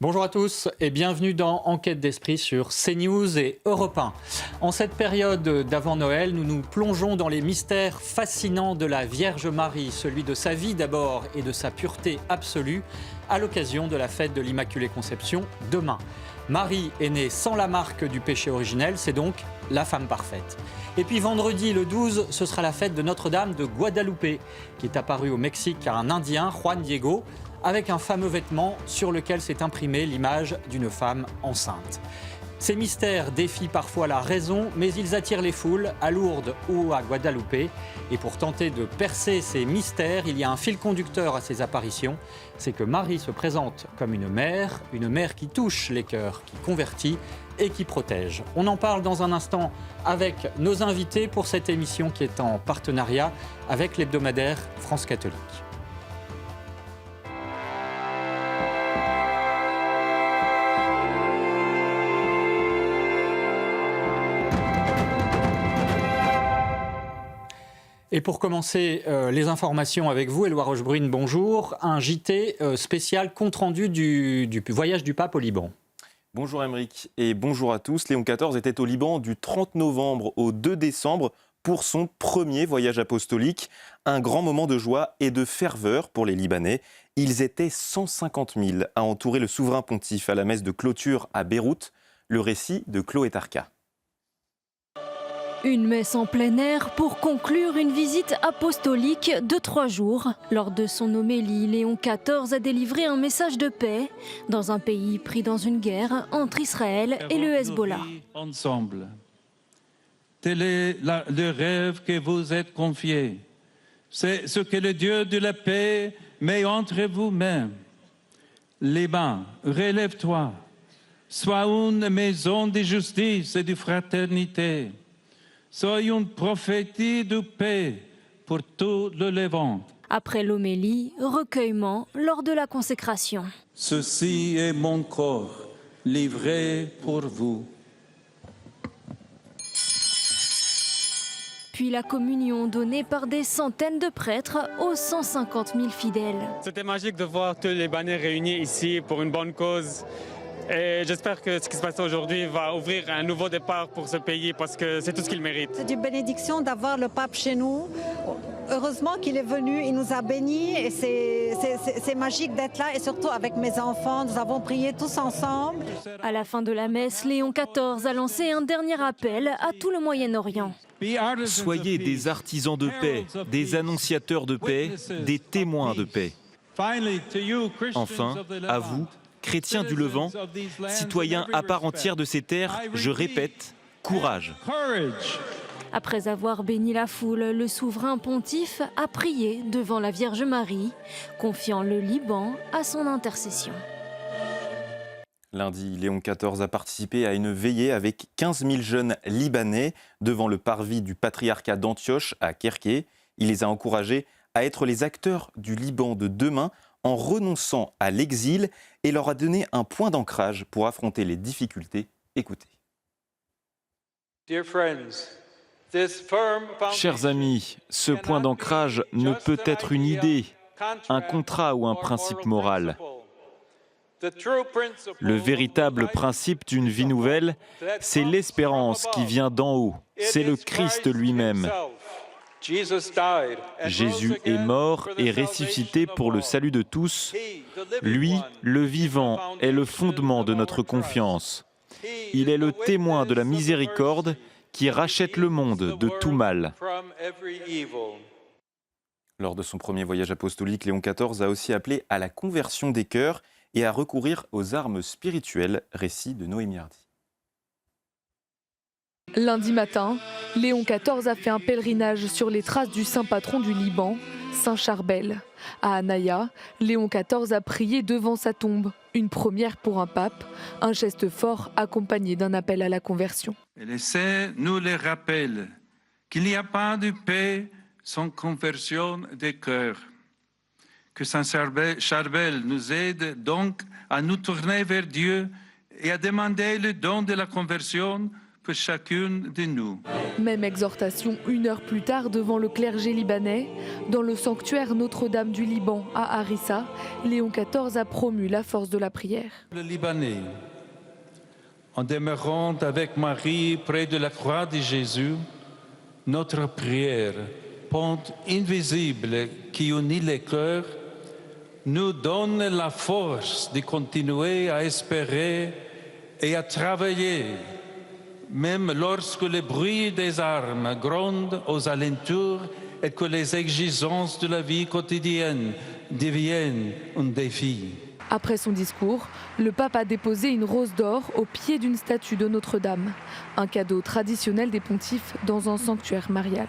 Bonjour à tous et bienvenue dans Enquête d'esprit sur CNews et Europe 1. En cette période d'avant Noël, nous nous plongeons dans les mystères fascinants de la Vierge Marie, celui de sa vie d'abord et de sa pureté absolue, à l'occasion de la fête de l'Immaculée Conception demain. Marie est née sans la marque du péché originel, c'est donc la femme parfaite. Et puis vendredi le 12, ce sera la fête de Notre-Dame de Guadalupe, qui est apparue au Mexique à un Indien, Juan Diego, avec un fameux vêtement sur lequel s'est imprimée l'image d'une femme enceinte. Ces mystères défient parfois la raison, mais ils attirent les foules à Lourdes ou à Guadalupe. Et pour tenter de percer ces mystères, il y a un fil conducteur à ces apparitions. C'est que Marie se présente comme une mère qui touche les cœurs, qui convertit et qui protège. On en parle dans un instant avec nos invités pour cette émission qui est en partenariat avec l'hebdomadaire France Catholique. Et pour commencer les informations avec vous, Éloi Rochebrune, bonjour. Un JT spécial compte-rendu du voyage du pape au Liban. Bonjour Aymeric et bonjour à tous. Léon XIV était au Liban du 30 novembre au 2 décembre pour son premier voyage apostolique. Un grand moment de joie et de ferveur pour les Libanais. Ils étaient 150 000 à entourer le souverain pontife à la messe de clôture à Beyrouth. Le récit de Chloé Tarka. Une messe en plein air pour conclure une visite apostolique de 3 jours. Lors de son homélie, Léon XIV a délivré un message de paix dans un pays pris dans une guerre entre Israël et le Hezbollah. Ensemble. Tel est le rêve que vous êtes confié. C'est ce que le Dieu de la paix met entre vous-mêmes. Liban, relève-toi. Sois une maison de justice et de fraternité. Sois une prophétie de paix pour tout le Levant. Après l'homélie, recueillement lors de la consécration. Ceci est mon corps, livré pour vous. Puis la communion donnée par des centaines de prêtres aux 150 000 fidèles. C'était magique de voir tous les Libanais réunis ici pour une bonne cause. Et j'espère que ce qui se passe aujourd'hui va ouvrir un nouveau départ pour ce pays parce que c'est tout ce qu'il mérite. C'est une bénédiction d'avoir le pape chez nous. Heureusement qu'il est venu, il nous a bénis et c'est magique d'être là et surtout avec mes enfants, nous avons prié tous ensemble. À la fin de la messe, Léon XIV a lancé un dernier appel à tout le Moyen-Orient. Soyez des artisans de paix, des annonciateurs de paix, des témoins de paix. Enfin, à vous, chrétiens du Levant, citoyens à part entière de ces terres, je répète, courage. Après avoir béni la foule, le souverain pontife a prié devant la Vierge Marie, confiant le Liban à son intercession. Lundi, Léon XIV a participé à une veillée avec 15 000 jeunes Libanais devant le parvis du patriarcat d'Antioche à Kerké. Il les a encouragés à être les acteurs du Liban de demain en renonçant à l'exil et leur a donné un point d'ancrage pour affronter les difficultés. Écoutez. Chers amis, ce point d'ancrage ne peut être une idée, un contrat ou un principe moral. Le véritable principe d'une vie nouvelle, c'est l'espérance qui vient d'en haut, c'est le Christ lui-même. Jésus est mort et ressuscité pour le salut de tous. Lui, le vivant, est le fondement de notre confiance. Il est le témoin de la miséricorde qui rachète le monde de tout mal. Lors de son premier voyage apostolique, Léon XIV a aussi appelé à la conversion des cœurs et à recourir aux armes spirituelles. Récit de Noémie Hardy. Lundi matin, Léon XIV a fait un pèlerinage sur les traces du saint patron du Liban, Saint Charbel. À Anaya, Léon XIV a prié devant sa tombe, une première pour un pape, un geste fort accompagné d'un appel à la conversion. Et l'essai nous le rappelle qu'il n'y a pas de paix sans conversion des cœurs. Que Saint Charbel nous aide donc à nous tourner vers Dieu et à demander le don de la conversion pour chacune de nous. Même exhortation 1 heure plus tard devant le clergé libanais. Dans le sanctuaire Notre-Dame du Liban à Harissa, Léon XIV a promu la force de la prière. Le Libanais, en demeurant avec Marie près de la croix de Jésus, notre prière, pente invisible qui unit les cœurs, nous donne la force de continuer à espérer et à travailler, même lorsque le bruit des armes gronde aux alentours et que les exigences de la vie quotidienne deviennent un défi. Après son discours, le pape a déposé une rose d'or au pied d'une statue de Notre-Dame, un cadeau traditionnel des pontifes dans un sanctuaire marial.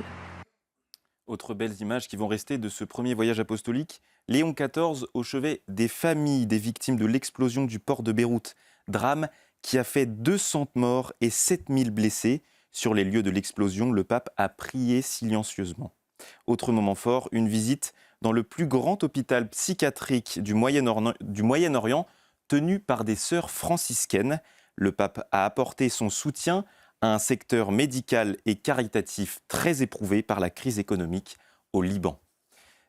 Autres belles images qui vont rester de ce premier voyage apostolique, Léon XIV au chevet des familles des victimes de l'explosion du port de Beyrouth, drame qui a fait 200 morts et 7000 blessés. Sur les lieux de l'explosion, le pape a prié silencieusement. Autre moment fort, une visite dans le plus grand hôpital psychiatrique du Moyen-Orient, tenu par des sœurs franciscaines. Le pape a apporté son soutien à un secteur médical et caritatif très éprouvé par la crise économique au Liban.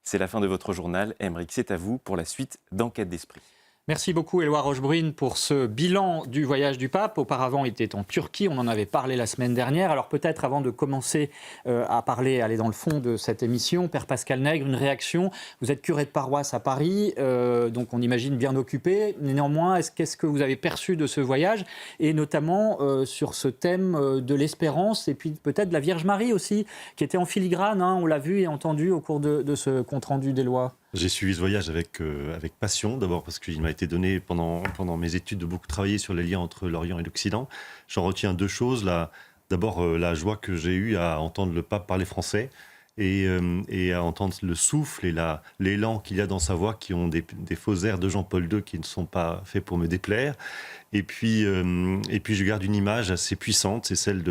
C'est la fin de votre journal. Aymeric, c'est à vous pour la suite d'Enquête d'Esprit. Merci beaucoup Éloi Rochebrune pour ce bilan du voyage du pape. Auparavant, il était en Turquie, on en avait parlé la semaine dernière. Alors peut-être avant de commencer à aller dans le fond de cette émission, Père Pascal Nègre, une réaction. Vous êtes curé de paroisse à Paris, donc on imagine bien occupé. Néanmoins, qu'est-ce que vous avez perçu de ce voyage, et notamment sur ce thème de l'espérance, et puis peut-être de la Vierge Marie aussi, qui était en filigrane, hein, on l'a vu et entendu au cours de ce compte-rendu d'Éloi. J'ai suivi ce voyage avec passion, d'abord parce qu'il m'a été donné pendant mes études de beaucoup travailler sur les liens entre l'Orient et l'Occident. J'en retiens deux choses. D'abord, la joie que j'ai eue à entendre le pape parler français et à entendre le souffle et l'élan qu'il y a dans sa voix, qui ont des faux airs de Jean-Paul II qui ne sont pas faits pour me déplaire. Et puis je garde une image assez puissante, c'est celle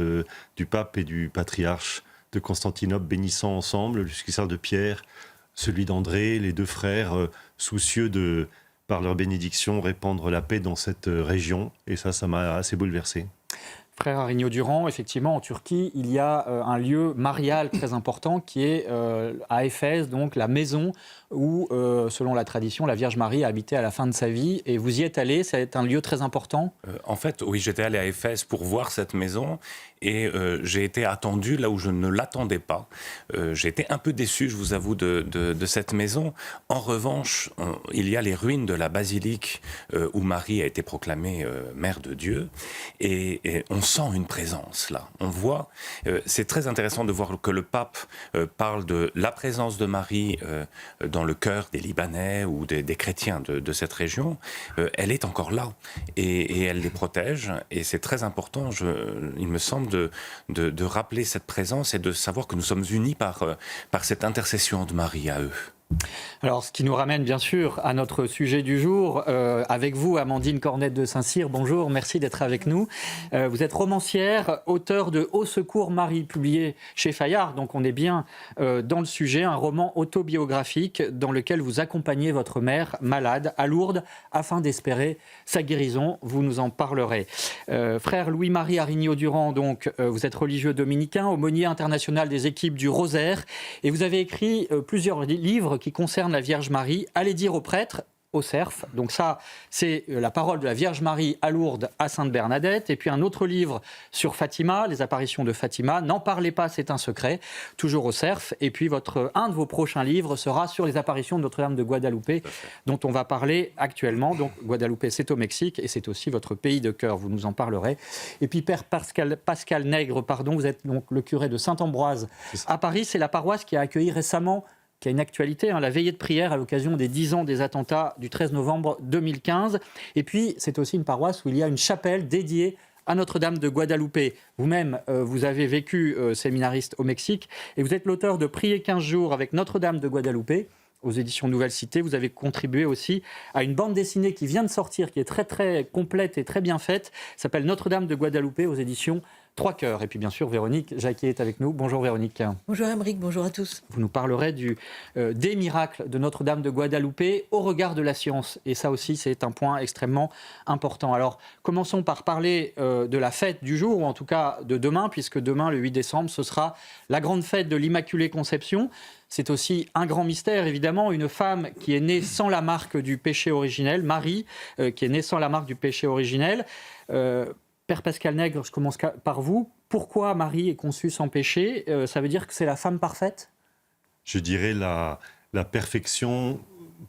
du pape et du patriarche de Constantinople bénissant ensemble le successeur de Pierre, celui d'André, les deux frères soucieux de, par leur bénédiction, répandre la paix dans cette région. Et ça m'a assez bouleversé. Frère Arignaud-Durand, effectivement, en Turquie, il y a un lieu marial très important qui est à Éphèse, donc la maison où, selon la tradition, la Vierge Marie a habité à la fin de sa vie. Et vous y êtes allé, c'est un lieu très important ? En fait, oui, j'étais allé à Éphèse pour voir cette maison et j'ai été attendu là où je ne l'attendais pas. J'ai été un peu déçu, je vous avoue, de cette maison. En revanche, il y a les ruines de la basilique où Marie a été proclamée Mère de Dieu et on sent une présence là. On voit, c'est très intéressant de voir que le pape parle de la présence de Marie dans le cœur des Libanais ou des chrétiens de cette région. Elle est encore là et elle les protège et c'est très important, il me semble, de rappeler cette présence et de savoir que nous sommes unis par cette intercession de Marie à eux. Alors, ce qui nous ramène bien sûr à notre sujet du jour, avec vous, Amandine Cornette de Saint-Cyr. Bonjour, merci d'être avec nous. Vous êtes romancière, auteure de Au secours Marie, publié chez Fayard. Donc on est bien dans le sujet, un roman autobiographique dans lequel vous accompagnez votre mère malade à Lourdes afin d'espérer sa guérison. Vous nous en parlerez. Frère Louis-Marie Arignaud-Durand, donc, vous êtes religieux dominicain, aumônier international des équipes du Rosaire, et vous avez écrit plusieurs livres qui concerne la Vierge Marie. Allez dire aux prêtres, au cerf. Donc ça, c'est la parole de la Vierge Marie à Lourdes, à Sainte-Bernadette. Et puis un autre livre sur Fatima, les apparitions de Fatima. N'en parlez pas, c'est un secret. Toujours au cerf. Et puis un de vos prochains livres sera sur les apparitions de Notre-Dame de Guadalupe, dont on va parler actuellement. Donc Guadalupe, c'est au Mexique et c'est aussi votre pays de cœur. Vous nous en parlerez. Et puis Père Pascal Nègre, vous êtes donc le curé de Saint-Ambroise à Paris. C'est la paroisse qui a accueilli récemment, qui a une actualité, la veillée de prière à l'occasion des 10 ans des attentats du 13 novembre 2015. Et puis, c'est aussi une paroisse où il y a une chapelle dédiée à Notre-Dame de Guadalupe. Vous-même, vous avez vécu séminariste au Mexique et vous êtes l'auteur de Prier 15 jours avec Notre-Dame de Guadalupe aux éditions Nouvelle Cité. Vous avez contribué aussi à une bande dessinée qui vient de sortir, qui est très très complète et très bien faite, s'appelle Notre-Dame de Guadalupe aux éditions 3 cœurs. Et puis bien sûr, Véronique Jacquier est avec nous. Bonjour Véronique. Bonjour Aymeric, bonjour à tous. Vous nous parlerez des miracles de Notre-Dame de Guadalupe au regard de la science. Et ça aussi, c'est un point extrêmement important. Alors, commençons par parler de la fête du jour, ou en tout cas de demain, puisque demain, le 8 décembre, ce sera la grande fête de l'Immaculée Conception. C'est aussi un grand mystère, évidemment, une femme qui est née sans la marque du péché originel, Marie, qui est née sans la marque du péché originel. Père Pascal Nègre, je commence par vous. Pourquoi Marie est conçue sans péché ? Ça veut dire que c'est la femme parfaite ? Je dirais la perfection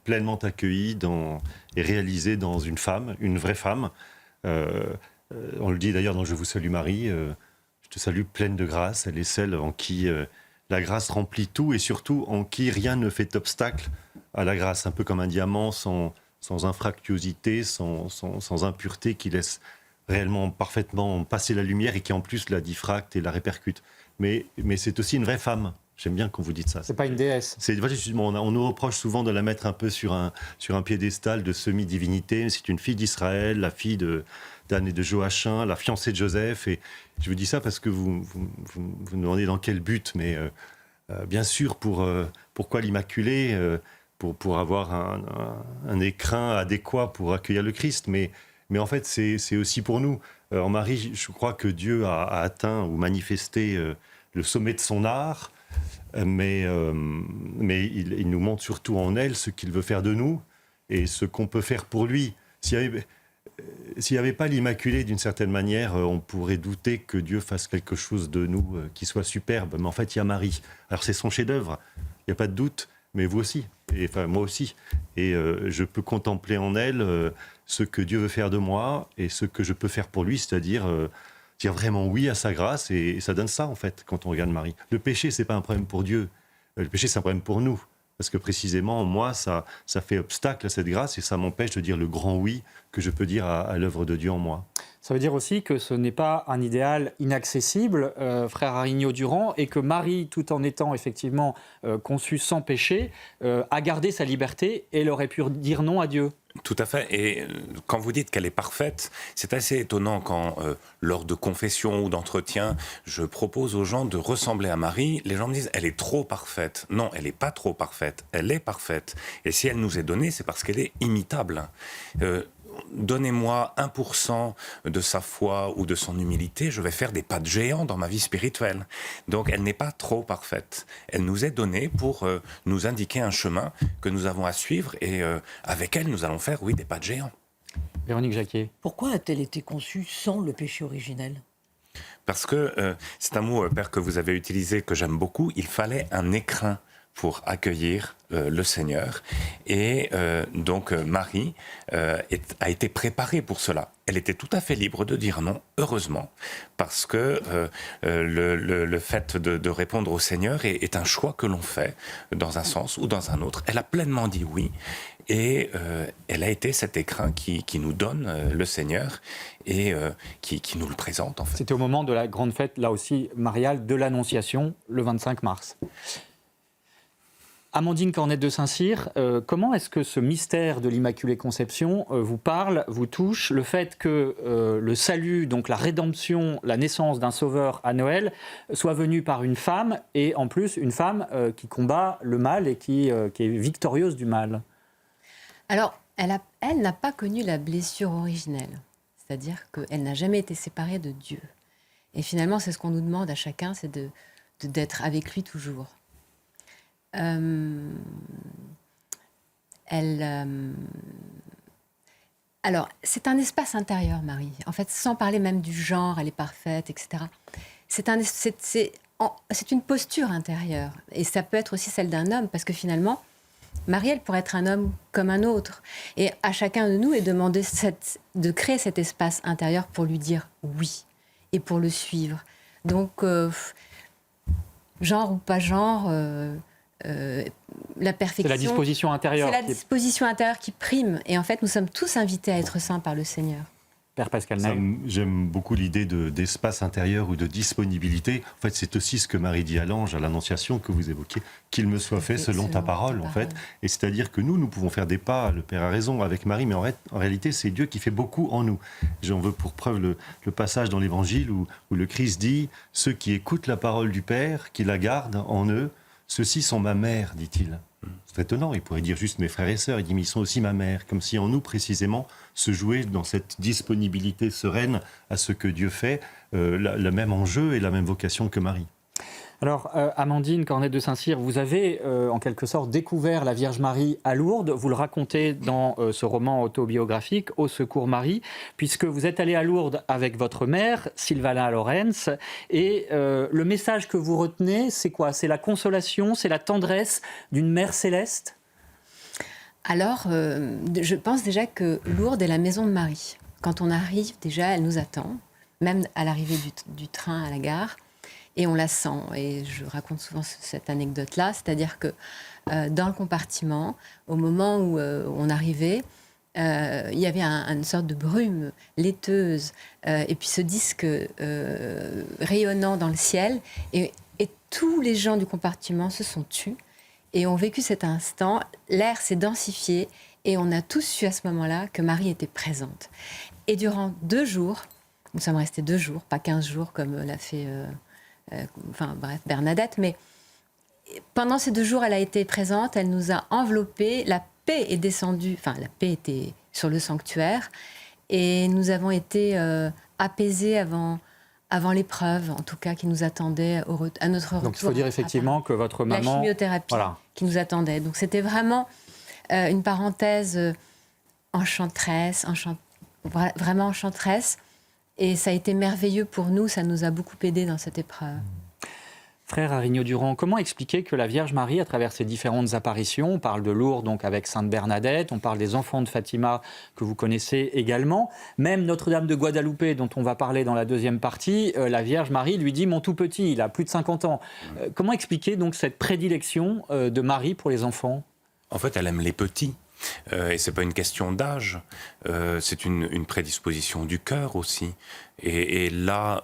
pleinement accueillie et réalisée dans une femme, une vraie femme. On le dit d'ailleurs dans « Je vous salue Marie », je te salue pleine de grâce. Elle est celle en qui la grâce remplit tout et surtout en qui rien ne fait obstacle à la grâce. Un peu comme un diamant sans infractuosité, sans impureté, qui laisse réellement parfaitement passer la lumière et qui en plus la diffracte et la répercute. Mais c'est aussi une vraie femme. J'aime bien quand vous dites ça. C'est pas une déesse. On nous reproche souvent de la mettre un peu sur un piédestal de semi-divinité. C'est une fille d'Israël, la fille d'Anne et de Joachim, la fiancée de Joseph. Et je vous dis ça parce que vous me demandez dans quel but. Mais bien sûr, pourquoi l'Immaculée pour avoir un écrin adéquat pour accueillir le Christ. Mais en fait, c'est aussi pour nous. En Marie, je crois que Dieu a atteint ou manifesté le sommet de son art, mais il nous montre surtout en elle ce qu'il veut faire de nous et ce qu'on peut faire pour lui. S'il n'y avait pas l'Immaculée, d'une certaine manière, on pourrait douter que Dieu fasse quelque chose de nous qui soit superbe. Mais en fait, il y a Marie. Alors, c'est son chef-d'œuvre, il n'y a pas de doute, mais vous aussi, et enfin moi aussi. Et je peux contempler en elle ce que Dieu veut faire de moi et ce que je peux faire pour lui, c'est-à-dire dire vraiment oui à sa grâce, et ça donne ça, en fait, quand on regarde Marie. Le péché, c'est pas un problème pour Dieu. Le péché, c'est un problème pour nous. Parce que précisément, moi, ça fait obstacle à cette grâce et ça m'empêche de dire le grand oui que je peux dire à l'œuvre de Dieu en moi. Ça veut dire aussi que ce n'est pas un idéal inaccessible, frère Arignaud-Durand, et que Marie, tout en étant effectivement conçue sans péché, a gardé sa liberté et elle aurait pu dire non à Dieu. Tout à fait. Et quand vous dites qu'elle est parfaite, c'est assez étonnant quand, lors de confession ou d'entretien, je propose aux gens de ressembler à Marie. Les gens me disent, elle est trop parfaite. Non, elle n'est pas trop parfaite. Elle est parfaite. Et si elle nous est donnée, c'est parce qu'elle est imitable. Donnez-moi 1% de sa foi ou de son humilité, je vais faire des pas de géant dans ma vie spirituelle. Donc elle n'est pas trop parfaite. Elle nous est donnée pour nous indiquer un chemin que nous avons à suivre et avec elle, nous allons faire, oui, des pas de géant. Véronique Jacquier. Pourquoi a-t-elle été conçue sans le péché originel ? Parce que c'est un mot, Père, que vous avez utilisé, que j'aime beaucoup. Il fallait un écrin pour accueillir le Seigneur. Et donc Marie a été préparée pour cela. Elle était tout à fait libre de dire non, heureusement, parce que le fait de répondre au Seigneur est un choix que l'on fait dans un sens ou dans un autre. Elle a pleinement dit oui. Et elle a été cet écrin qui nous donne le Seigneur et qui nous le présente, en fait. C'était au moment de la grande fête, là aussi, mariale, de l'Annonciation, le 25 mars. Amandine Cornette de Saint-Cyr, comment est-ce que ce mystère de l'Immaculée Conception vous parle, vous touche, le fait que le salut, donc la rédemption, la naissance d'un sauveur à Noël, soit venu par une femme, et en plus une femme qui combat le mal et qui est victorieuse du mal? Alors, elle n'a pas connu la blessure originelle, c'est-à-dire qu'elle n'a jamais été séparée de Dieu. Et finalement, c'est ce qu'on nous demande à chacun, c'est d'être avec lui toujours. Alors, c'est un espace intérieur, Marie. En fait, sans parler même du genre, elle est parfaite, etc. C'est une posture intérieure. Et ça peut être aussi celle d'un homme, parce que finalement, Marie, elle pourrait être un homme comme un autre. Et à chacun de nous est demandé de créer cet espace intérieur pour lui dire oui et pour le suivre. Donc, genre ou pas genre... la perfection. C'est la disposition intérieure. C'est la disposition intérieure qui prime. Et en fait, nous sommes tous invités à être saints par le Seigneur. Père Pascal Nègre. J'aime beaucoup l'idée d'espace intérieur ou de disponibilité. En fait, c'est aussi ce que Marie dit à l'ange, à l'Annonciation que vous évoquez, qu'il me soit fait selon ta parole, en fait. Et c'est-à-dire que nous pouvons faire des pas, le Père a raison avec Marie, mais en réalité, c'est Dieu qui fait beaucoup en nous. J'en veux pour preuve le passage dans l'Évangile où le Christ dit « Ceux qui écoutent la parole du Père, qui la gardent en eux, ceux-ci sont ma mère, dit-il. » C'est étonnant, il pourrait dire juste mes frères et sœurs, il dit mais ils sont aussi ma mère, comme si en nous précisément se jouait dans cette disponibilité sereine à ce que Dieu fait, le même enjeu et la même vocation que Marie. Alors, Amandine Cornet de Saint-Cyr, vous avez en quelque sorte découvert la Vierge Marie à Lourdes. Vous le racontez dans ce roman autobiographique, Au secours Marie, puisque vous êtes allé à Lourdes avec votre mère, Silvana Lorenz. Et le message que vous retenez, c'est quoi? C'est la consolation, c'est la tendresse d'une mère céleste? Alors, je pense déjà que Lourdes est la maison de Marie. Quand on arrive, déjà, elle nous attend, même à l'arrivée du train à la gare. Et on la sent. Et je raconte souvent cette anecdote-là, c'est-à-dire que dans le compartiment, au moment où on arrivait, il y avait une sorte de brume laiteuse, et puis ce disque rayonnant dans le ciel, et tous les gens du compartiment se sont tus et ont vécu cet instant. L'air s'est densifié, et on a tous su à ce moment-là que Marie était présente. Et durant 2 jours, nous sommes restés 2 jours, pas 15 jours comme l'a fait... Bernadette, mais pendant ces 2 jours, elle a été présente, elle nous a enveloppés, la paix est descendue, la paix était sur le sanctuaire, et nous avons été apaisés avant l'épreuve, en tout cas, qui nous attendait à notre retour. Donc il faut dire effectivement que votre maman... La chimiothérapie qui nous attendait. Donc c'était vraiment une parenthèse enchanteresse, vraiment enchanteresse. Et ça a été merveilleux pour nous, ça nous a beaucoup aidés dans cette épreuve. Frère Arignaux-Durand, comment expliquer que la Vierge Marie, à travers ses différentes apparitions, on parle de Lourdes donc avec Sainte Bernadette, on parle des enfants de Fatima que vous connaissez également, même Notre-Dame de Guadalupe dont on va parler dans la deuxième partie, la Vierge Marie lui dit « mon tout petit », il a plus de 50 ans. Comment expliquer donc cette prédilection de Marie pour les enfants? En fait, elle aime les petits. Et c'est pas une question d'âge, c'est une prédisposition du cœur aussi. Et là,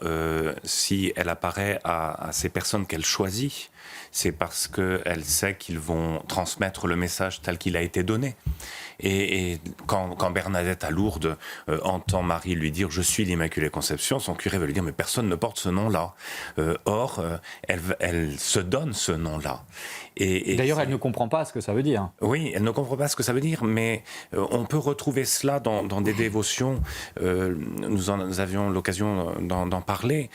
si elle apparaît à ces personnes qu'elle choisit, c'est parce qu'elle sait qu'ils vont transmettre le message tel qu'il a été donné. Et quand Bernadette à Lourdes entend Marie lui dire « Je suis l'Immaculée Conception », son curé va lui dire « Mais personne ne porte ce nom-là ». Or, elle se donne ce nom-là. Et d'ailleurs, elle ne comprend pas ce que ça veut dire. Oui, elle ne comprend pas ce que ça veut dire, mais on peut retrouver cela dans des dévotions. Nous avions l'occasion d'en parler.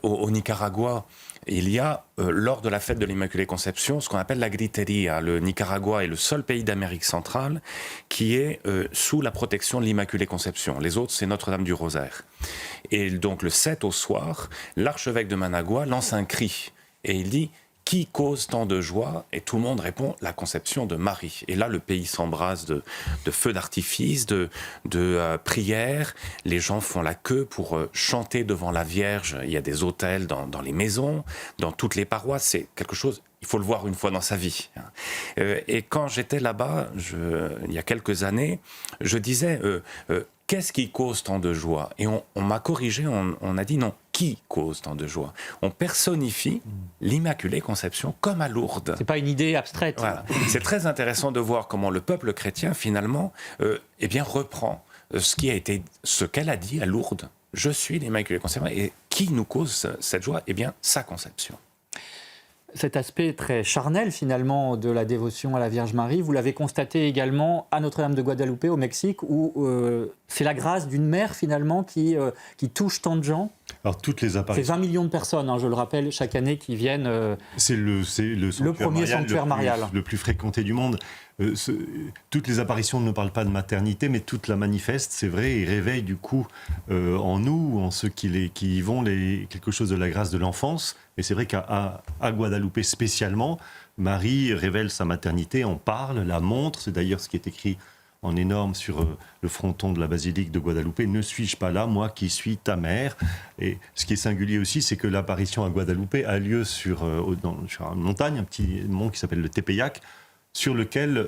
Au Nicaragua, il y a, lors de la fête de l'Immaculée Conception, ce qu'on appelle la gritería. Le Nicaragua est le seul pays d'Amérique centrale qui est sous la protection de l'Immaculée Conception. Les autres, c'est Notre-Dame du Rosaire. Et donc, le 7 au soir, l'archevêque de Managua lance un cri. Et il dit... Qui cause tant de joie? Et tout le monde répond, la conception de Marie. Et là, le pays s'embrase de feux d'artifice, de prières. Les gens font la queue pour chanter devant la Vierge. Il y a des autels dans les maisons, dans toutes les paroisses. C'est quelque chose, il faut le voir une fois dans sa vie. Et quand j'étais là-bas, il y a quelques années, je disais... Qu'est-ce qui cause tant de joie? Et on m'a corrigé, on a dit non, qui cause tant de joie? On personnifie l'Immaculée Conception comme à Lourdes. C'est pas une idée abstraite. Voilà. C'est très intéressant de voir comment le peuple chrétien, finalement, reprend ce qu'elle a dit à Lourdes. Je suis l'Immaculée Conception. Et qui nous cause cette joie? Eh bien, sa conception. Cet aspect très charnel finalement de la dévotion à la Vierge Marie, vous l'avez constaté également à Notre-Dame de Guadalupe au Mexique, où c'est la grâce d'une mère finalement qui touche tant de gens. Alors toutes les apparitions... C'est 20 millions de personnes, je le rappelle, chaque année qui viennent... C'est le premier sanctuaire marial. Le plus fréquenté du monde. Toutes les apparitions ne parlent pas de maternité, mais toutes la manifestent, c'est vrai, et réveillent du coup en nous, en ceux qui y vont, quelque chose de la grâce de l'enfance. Et c'est vrai qu'à Guadalupe spécialement, Marie révèle sa maternité, en parle, la montre. C'est d'ailleurs ce qui est écrit en énorme sur le fronton de la basilique de Guadalupe. Ne suis-je pas là, moi qui suis ta mère? Et ce qui est singulier aussi, c'est que l'apparition à Guadalupe a lieu sur une montagne, un petit mont qui s'appelle le Tepeyac, sur lequel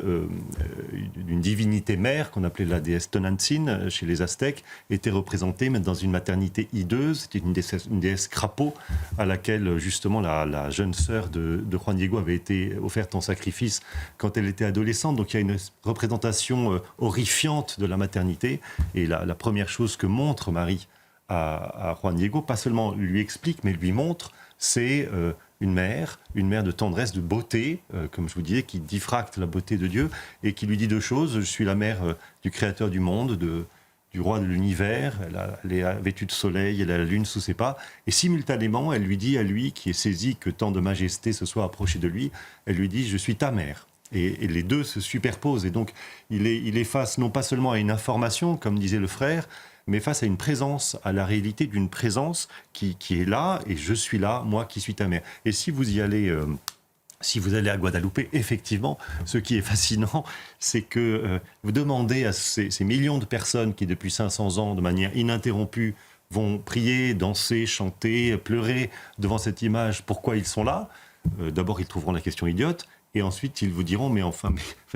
une divinité mère, qu'on appelait la déesse Tonantzin chez les Aztèques, était représentée mais dans une maternité hideuse. C'était une déesse crapaud à laquelle justement la jeune sœur de Juan Diego avait été offerte en sacrifice quand elle était adolescente. Donc il y a une représentation horrifiante de la maternité. Et la première chose que montre Marie à Juan Diego, pas seulement lui explique, mais lui montre, c'est une mère de tendresse, de beauté, comme je vous disais, qui diffracte la beauté de Dieu et qui lui dit deux choses. Je suis la mère du créateur du monde, du roi de l'univers. Elle est vêtue de soleil, elle a la lune sous ses pas. Et simultanément, elle lui dit à lui, qui est saisi que tant de majesté se soit approché de lui, elle lui dit « Je suis ta mère ». Et les deux se superposent. Et donc, il est face non pas seulement à une information, comme disait le frère, mais face à une présence, à la réalité d'une présence qui est là, et je suis là, moi qui suis ta mère. Et si vous y allez, si vous allez à Guadeloupe, effectivement, ce qui est fascinant, c'est que vous demandez à ces millions de personnes qui, depuis 500 ans, de manière ininterrompue, vont prier, danser, chanter, pleurer devant cette image, pourquoi ils sont là. D'abord, ils trouveront la question idiote, et ensuite, ils vous diront, mais enfin,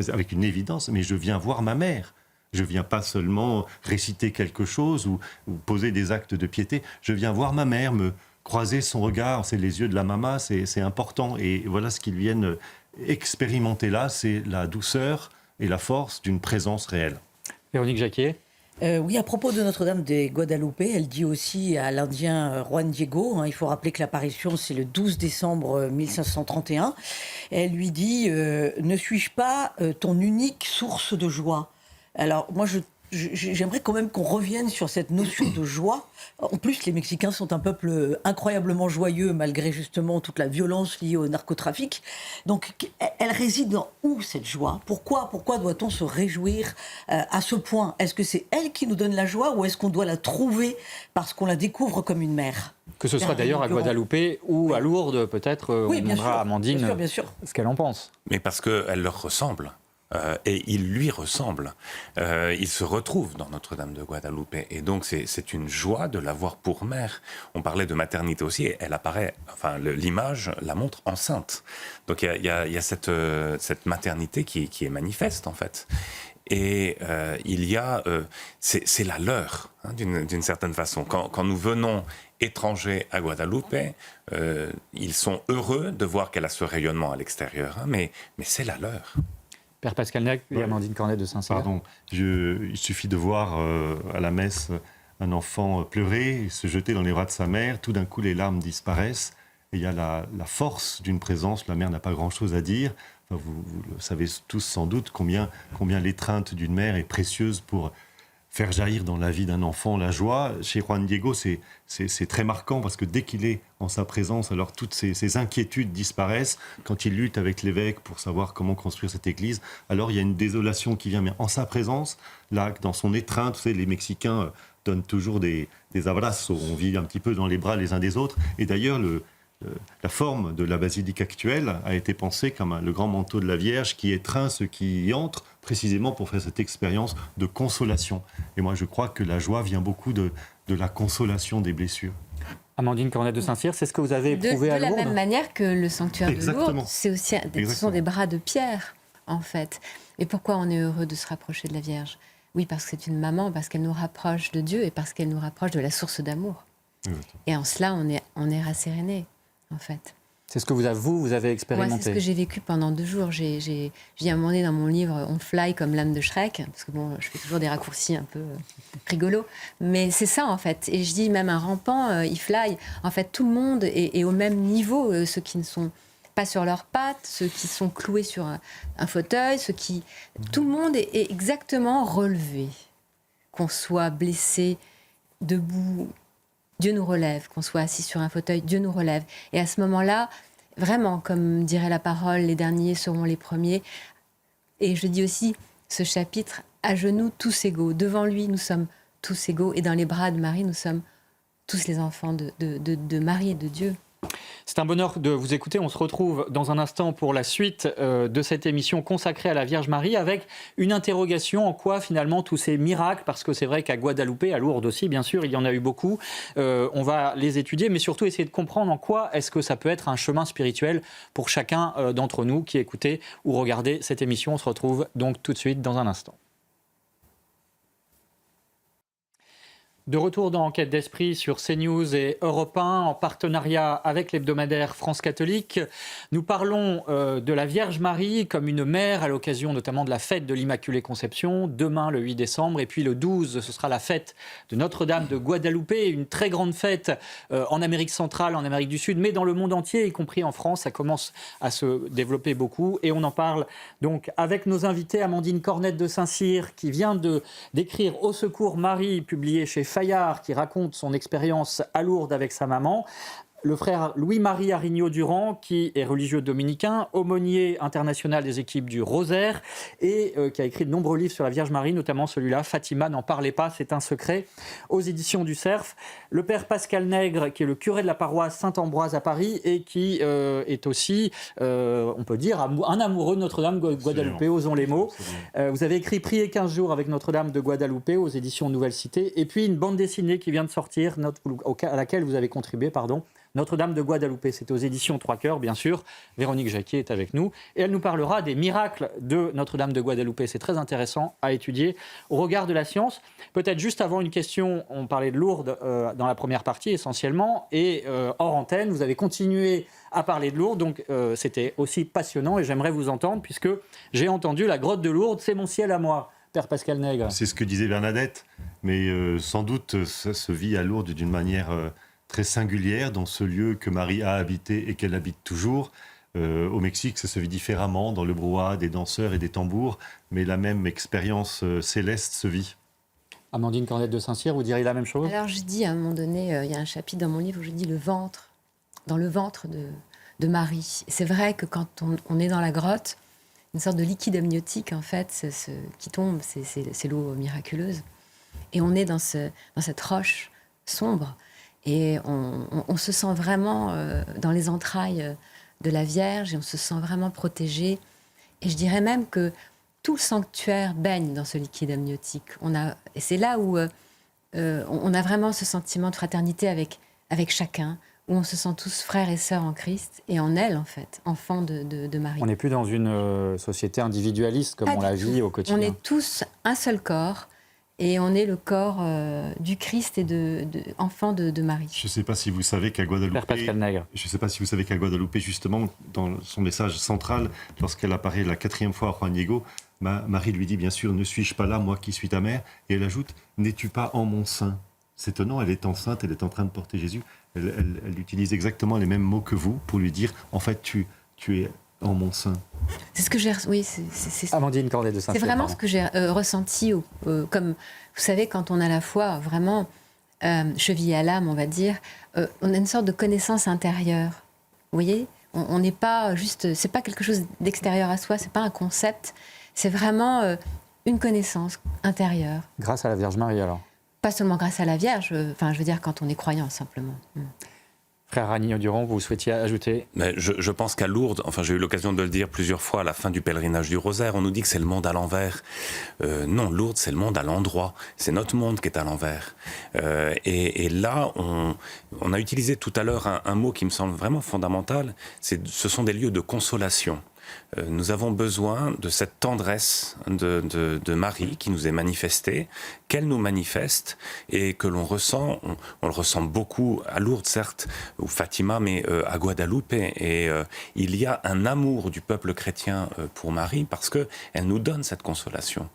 avec une évidence, mais je viens voir ma mère. Je viens pas seulement réciter quelque chose ou poser des actes de piété. Je viens voir ma mère, me croiser son regard. C'est les yeux de la maman, c'est important. Et voilà ce qu'ils viennent expérimenter là, c'est la douceur et la force d'une présence réelle. Véronique Jacquier. Oui, à propos de Notre-Dame de Guadalupe, elle dit aussi à l'Indien Juan Diego, il faut rappeler que l'apparition c'est le 12 décembre 1531, elle lui dit « Ne suis-je pas ton unique source de joie ?» Alors, moi, j'aimerais quand même qu'on revienne sur cette notion de joie. En plus, les Mexicains sont un peuple incroyablement joyeux, malgré justement toute la violence liée au narcotrafic. Donc, elle réside dans où, cette joie ? Pourquoi doit-on se réjouir à ce point ? Est-ce que c'est elle qui nous donne la joie ou est-ce qu'on doit la trouver parce qu'on la découvre comme une mère ? Que ce soit d'ailleurs à Guadeloupe ou à Lourdes, peut-être, oui, on demandera à Amandine bien sûr. ce qu'elle en pense. Mais parce qu'elle leur ressemble. Et il lui ressemble. Il se retrouve dans Notre-Dame de Guadeloupe. Et donc, c'est une joie de la voir pour mère. On parlait de maternité aussi. Et elle apparaît, enfin, l'image la montre enceinte. Donc, il y a cette maternité qui est manifeste, en fait. Et il y a... c'est la leur, hein, d'une certaine façon. Quand nous venons étrangers à Guadeloupe, ils sont heureux de voir qu'elle a ce rayonnement à l'extérieur. Hein, mais c'est la leur. Père Pascal Nac et Amandine Cornet de Saint-Cyr. Pardon, il suffit de voir à la messe un enfant pleurer, se jeter dans les bras de sa mère, tout d'un coup les larmes disparaissent, et il y a la force d'une présence, la mère n'a pas grand-chose à dire. Enfin, vous le savez tous sans doute combien l'étreinte d'une mère est précieuse pour faire jaillir dans la vie d'un enfant la joie. Chez Juan Diego, c'est très marquant parce que dès qu'il est en sa présence, alors toutes ces inquiétudes disparaissent. Quand il lutte avec l'évêque pour savoir comment construire cette église, alors il y a une désolation qui vient. Mais en sa présence, là, dans son étreinte, vous savez, les Mexicains donnent toujours des abrazos. On vit un petit peu dans les bras les uns des autres. Et d'ailleurs, la forme de la basilique actuelle a été pensée comme le grand manteau de la Vierge qui étreint ceux qui y entrent, précisément pour faire cette expérience de consolation. Et moi, je crois que la joie vient beaucoup de la consolation des blessures. Amandine Cornet de Saint-Cyr, c'est ce que vous avez éprouvé à Lourdes ? De la même manière que le sanctuaire Exactement. de Lourdes, ce sont des bras de pierre, en fait. Et pourquoi on est heureux de se rapprocher de la Vierge ? Oui, parce que c'est une maman, parce qu'elle nous rapproche de Dieu et parce qu'elle nous rapproche de la source d'amour. Exactement. Et en cela, on est rasséréné, en fait. C'est ce que vous avez expérimenté. Moi, c'est ce que j'ai vécu pendant 2 jours. J'ai à un moment donné dans mon livre « On fly comme l'âme de Shrek », parce que bon, je fais toujours des raccourcis un peu rigolos, mais c'est ça en fait. Et je dis même un rampant, il fly. En fait, tout le monde est au même niveau, ceux qui ne sont pas sur leurs pattes, ceux qui sont cloués sur un fauteuil, tout le monde est exactement relevé. Qu'on soit blessé, debout, Dieu nous relève, qu'on soit assis sur un fauteuil, Dieu nous relève. Et à ce moment-là, vraiment, comme dirait la parole, les derniers seront les premiers. Et je dis aussi, ce chapitre, à genoux, tous égaux. Devant lui, nous sommes tous égaux. Et dans les bras de Marie, nous sommes tous les enfants de Marie et de Dieu. C'est un bonheur de vous écouter. On se retrouve dans un instant pour la suite de cette émission consacrée à la Vierge Marie avec une interrogation en quoi finalement tous ces miracles, parce que c'est vrai qu'à Guadeloupe, à Lourdes aussi bien sûr, il y en a eu beaucoup, on va les étudier, mais surtout essayer de comprendre en quoi est-ce que ça peut être un chemin spirituel pour chacun d'entre nous qui écoutez ou regardez cette émission. On se retrouve donc tout de suite dans un instant. De retour dans Enquête d'Esprit sur CNews et Europe 1 en partenariat avec l'hebdomadaire France Catholique. Nous parlons de la Vierge Marie comme une mère à l'occasion notamment de la fête de l'Immaculée Conception, demain le 8 décembre. Et puis le 12, ce sera la fête de Notre-Dame de Guadeloupe, une très grande fête en Amérique centrale, en Amérique du Sud, mais dans le monde entier, y compris en France. Ça commence à se développer beaucoup. Et on en parle donc avec nos invités, Amandine Cornette de Saint-Cyr, qui vient d'écrire Au secours Marie, publié chez Fayard, qui raconte son expérience à Lourdes avec sa maman. Le frère Louis-Marie Arignaud-Durand, qui est religieux dominicain, aumônier international des équipes du Rosaire et qui a écrit de nombreux livres sur la Vierge Marie, notamment celui-là, Fatima n'en parlait pas, c'est un secret, aux éditions du Cerf. Le père Pascal Nègre, qui est le curé de la paroisse Saint-Ambroise à Paris et qui est aussi, on peut dire, un amoureux de Notre-Dame de Guadeloupe, osons les mots. Vous avez écrit Prier 15 jours avec Notre-Dame de Guadeloupe aux éditions Nouvelle Cité, et puis une bande dessinée qui vient de sortir, à laquelle vous avez contribué, Notre-Dame de Guadeloupe, c'est aux éditions Trois Cœurs, bien sûr. Véronique Jacquier est avec nous et elle nous parlera des miracles de Notre-Dame de Guadeloupe. C'est très intéressant à étudier au regard de la science. Peut-être juste avant une question, on parlait de Lourdes dans la première partie essentiellement et hors antenne, vous avez continué à parler de Lourdes, donc c'était aussi passionnant et j'aimerais vous entendre puisque j'ai entendu la grotte de Lourdes, c'est mon ciel à moi. Père Pascal Nègre. C'est ce que disait Bernadette, mais sans doute ça se vit à Lourdes d'une manière très singulière dans ce lieu que Marie a habité et qu'elle habite toujours. Au Mexique, ça se vit différemment dans le brouhaha des danseurs et des tambours, mais la même expérience céleste se vit. Amandine Cornette de Saint-Cyr, vous diriez la même chose ? Alors je dis à un moment donné, il y a un chapitre dans mon livre où je dis le ventre, dans le ventre de Marie. C'est vrai que quand on est dans la grotte, une sorte de liquide amniotique en fait qui tombe, c'est l'eau miraculeuse, et on est dans cette roche sombre. Et on se sent vraiment dans les entrailles de la Vierge et on se sent vraiment protégé. Et je dirais même que tout le sanctuaire baigne dans ce liquide amniotique. Et c'est là où on a vraiment ce sentiment de fraternité avec chacun, où on se sent tous frères et sœurs en Christ et en elle, en fait, enfants de Marie. On n'est plus dans une société individualiste comme on la vit au quotidien. On est tous un seul corps. Et on est le corps du Christ et enfant de Marie. Je ne sais pas si vous savez qu'à Guadeloupe, Père Pascal Nègre. Je ne sais pas si vous savez qu'à Guadeloupe, justement, dans son message central, lorsqu'elle apparaît la 4e fois à Juan Diego, Marie lui dit, bien sûr, ne suis-je pas là, moi qui suis ta mère ? Et elle ajoute, n'es-tu pas en mon sein ? C'est étonnant, elle est enceinte, elle est en train de porter Jésus. Elle utilise exactement les mêmes mots que vous pour lui dire, en fait, tu es en mon sein. C'est ce que j'ai... Oui, c'est Amandine Cornette de Saint-Cyr. C'est vraiment ce que j'ai ressenti. Comme, vous savez, quand on a la foi vraiment chevillée à l'âme, on va dire, on a une sorte de connaissance intérieure. Vous voyez ? On n'est pas juste... C'est pas quelque chose d'extérieur à soi, c'est pas un concept. C'est vraiment une connaissance intérieure. Grâce à la Vierge Marie, alors ? Pas seulement grâce à la Vierge, enfin, je veux dire, quand on est croyant, simplement. Frère Arignaud-Durand, vous souhaitiez ajouter ? Mais je pense qu'à Lourdes, enfin j'ai eu l'occasion de le dire plusieurs fois à la fin du pèlerinage du Rosaire, on nous dit que c'est le monde à l'envers. Non, Lourdes, c'est le monde à l'endroit. C'est notre monde qui est à l'envers. Et là, on a utilisé tout à l'heure un mot qui me semble vraiment fondamental. Ce sont des lieux de consolation. Nous avons besoin de cette tendresse de Marie qui nous est manifestée, qu'elle nous manifeste et que l'on ressent, on le ressent beaucoup à Lourdes certes, ou Fatima, mais à Guadeloupe. Et il y a un amour du peuple chrétien pour Marie parce qu'elle nous donne cette consolation.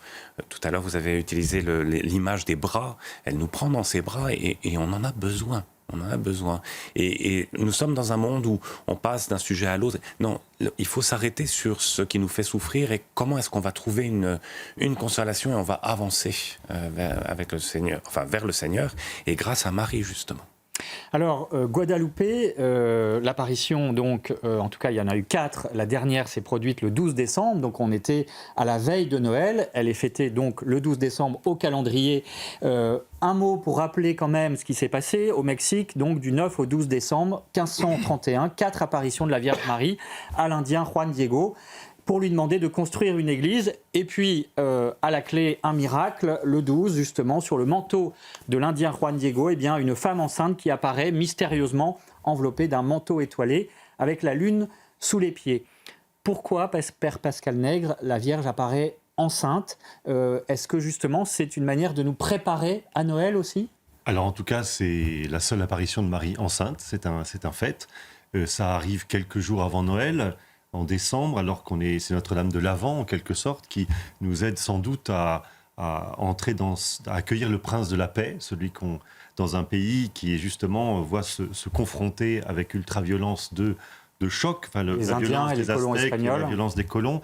Tout à l'heure, vous avez utilisé l'image des bras. Elle nous prend dans ses bras et on en a besoin. On en a besoin. Et nous sommes dans un monde où on passe d'un sujet à l'autre. Non, il faut s'arrêter sur ce qui nous fait souffrir et comment est-ce qu'on va trouver une consolation et on va avancer avec le Seigneur, enfin vers le Seigneur et grâce à Marie justement. Alors, Guadalupe, l'apparition, donc, en tout cas, il y en a eu 4. La dernière s'est produite le 12 décembre, donc on était à la veille de Noël. Elle est fêtée donc le 12 décembre au calendrier. Un mot pour rappeler quand même ce qui s'est passé au Mexique, donc du 9 au 12 décembre 1531, 4 apparitions de la Vierge Marie à l'Indien Juan Diego, pour lui demander de construire une église. Et puis, à la clé, un miracle, le 12, justement, sur le manteau de l'Indien Juan Diego, eh bien, une femme enceinte qui apparaît mystérieusement enveloppée d'un manteau étoilé avec la lune sous les pieds. Pourquoi, Père Pascal Nègre, la Vierge apparaît enceinte? Est-ce que, justement, c'est une manière de nous préparer à Noël aussi? Alors, en tout cas, c'est la seule apparition de Marie enceinte, c'est un fait. Ça arrive quelques jours avant Noël, en décembre, alors c'est Notre-Dame de l'Avent, en quelque sorte, qui nous aide sans doute à entrer à accueillir le prince de la paix, celui dans un pays qui, justement, voit se confronter avec ultra-violence de choc, les la Indiens violence et les des colons Aztèques, espagnols. la violence des colons.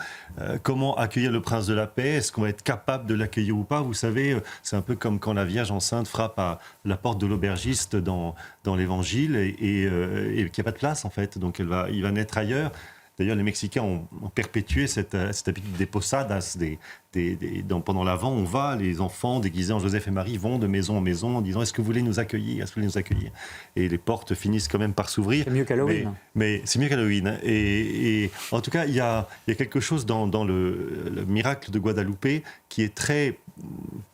Comment accueillir le prince de la paix? Est-ce qu'on va être capable de l'accueillir ou pas? Vous savez, c'est un peu comme quand la Vierge enceinte frappe à la porte de l'aubergiste dans l'Évangile et qu'il n'y a pas de place, en fait. Donc il va naître ailleurs. D'ailleurs, les Mexicains ont perpétué cette habitude des posadas. Pendant l'Avent, les enfants déguisés en Joseph et Marie vont de maison en maison en disant « Est-ce que vous voulez nous accueillir? Est-ce que vous voulez nous accueillir ?» Et les portes finissent quand même par s'ouvrir. C'est mieux qu'Halloween. Mais c'est mieux qu'Halloween. Et en tout cas, il y a quelque chose dans le miracle de Guadalupe qui est très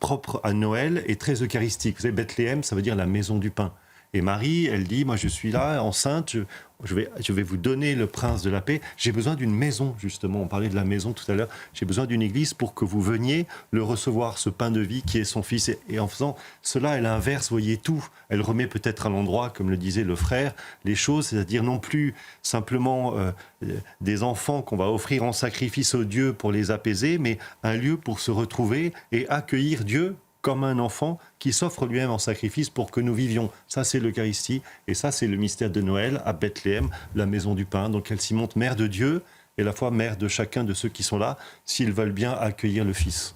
propre à Noël et très eucharistique. Vous savez, Bethléem, ça veut dire la maison du pain. Et Marie, elle dit, moi je suis là, enceinte, je vais vous donner le prince de la paix. J'ai besoin d'une maison, justement. On parlait de la maison tout à l'heure. J'ai besoin d'une église pour que vous veniez le recevoir, ce pain de vie qui est son fils. Et en faisant cela, elle inverse, voyez, tout. Elle remet peut-être à l'endroit, comme le disait le frère, les choses, c'est-à-dire non plus simplement des enfants qu'on va offrir en sacrifice aux dieux pour les apaiser, mais un lieu pour se retrouver et accueillir Dieu comme un enfant qui s'offre lui-même en sacrifice pour que nous vivions. Ça, c'est l'Eucharistie, et ça, c'est le mystère de Noël à Bethléem, la maison du pain. Donc elle s'y montre mère de Dieu, et à la fois mère de chacun de ceux qui sont là, s'ils veulent bien accueillir le Fils.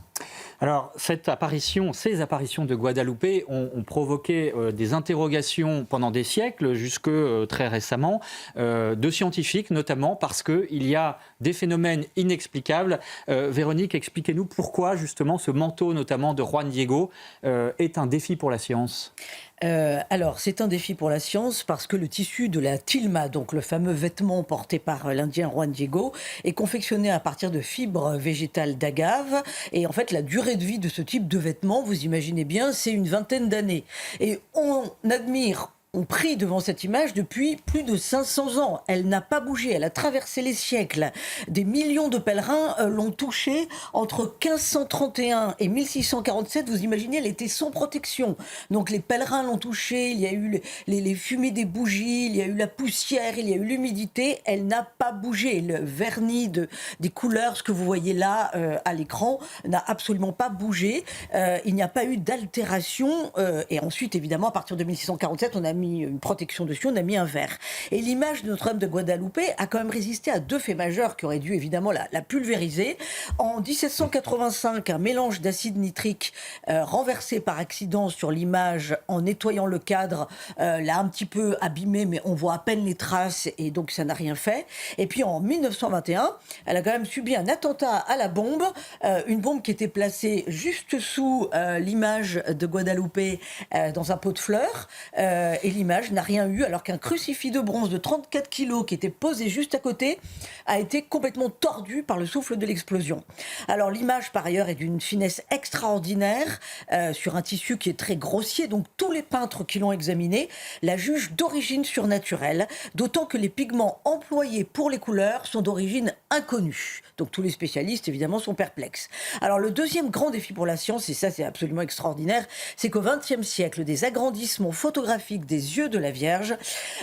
Alors, ces apparitions de Guadalupe ont provoqué des interrogations pendant des siècles, jusque très récemment, de scientifiques notamment, parce qu'il y a des phénomènes inexplicables. Véronique, expliquez-nous pourquoi justement ce manteau, notamment de Juan Diego, est un défi pour la science. Alors, c'est un défi pour la science parce que le tissu de la tilma, donc le fameux vêtement porté par l'Indien Juan Diego, est confectionné à partir de fibres végétales d'agave. Et en fait, la durée de vie de ce type de vêtement, vous imaginez bien, c'est une vingtaine d'années. Et on prie devant cette image depuis plus de 500 ans. Elle n'a pas bougé, elle a traversé les siècles. Des millions de pèlerins l'ont touchée entre 1531 et 1647. Vous imaginez, elle était sans protection. Donc les pèlerins l'ont touchée, il y a eu les fumées des bougies, il y a eu la poussière, il y a eu l'humidité. Elle n'a pas bougé. Le vernis des couleurs, ce que vous voyez là à l'écran, n'a absolument pas bougé. Il n'y a pas eu d'altération. Et ensuite, évidemment, à partir de 1647, on a mis une protection dessus, on a mis un verre. Et l'image de Notre-Dame de Guadalupe a quand même résisté à deux faits majeurs qui auraient dû évidemment la pulvériser. En 1785, un mélange d'acide nitrique renversé par accident sur l'image en nettoyant le cadre l'a un petit peu abîmé, mais on voit à peine les traces et donc ça n'a rien fait. Et puis en 1921, elle a quand même subi un attentat à la bombe, une bombe qui était placée juste sous l'image de Guadalupe dans un pot de fleurs. Et l'image n'a rien eu, alors qu'un crucifix de bronze de 34 kilos qui était posé juste à côté a été complètement tordu par le souffle de l'explosion. Alors l'image, par ailleurs, est d'une finesse extraordinaire sur un tissu qui est très grossier, donc tous les peintres qui l'ont examiné la jugent d'origine surnaturelle, d'autant que les pigments employés pour les couleurs sont d'origine inconnue. Donc tous les spécialistes, évidemment, sont perplexes. Alors le deuxième grand défi pour la science, et ça c'est absolument extraordinaire, c'est qu'au XXe siècle, des agrandissements photographiques des yeux de la Vierge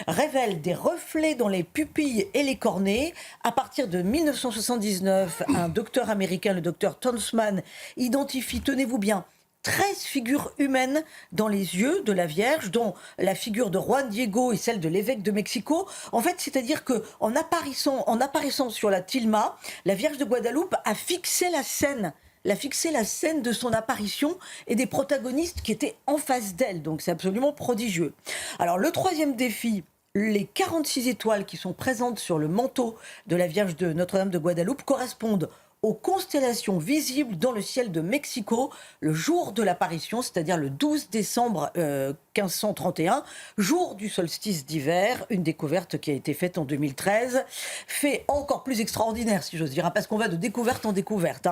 révèlent des reflets dans les pupilles et les cornées. À partir de 1979, un docteur américain, le docteur Tonsman, identifie, tenez-vous bien, 13 figures humaines dans les yeux de la Vierge, dont la figure de Juan Diego et celle de l'évêque de Mexico. En fait, c'est-à-dire qu'en apparaissant sur la tilma, la Vierge de Guadalupe a fixé la scène. elle a fixé la scène de son apparition et des protagonistes qui étaient en face d'elle. Donc c'est absolument prodigieux. Alors le troisième défi, les 46 étoiles qui sont présentes sur le manteau de la Vierge de Notre-Dame de Guadeloupe correspondent aux constellations visibles dans le ciel de Mexico le jour de l'apparition, c'est-à-dire le 12 décembre 1531, jour du solstice d'hiver, une découverte qui a été faite en 2013, fait encore plus extraordinaire, si j'ose dire, parce qu'on va de découverte en découverte.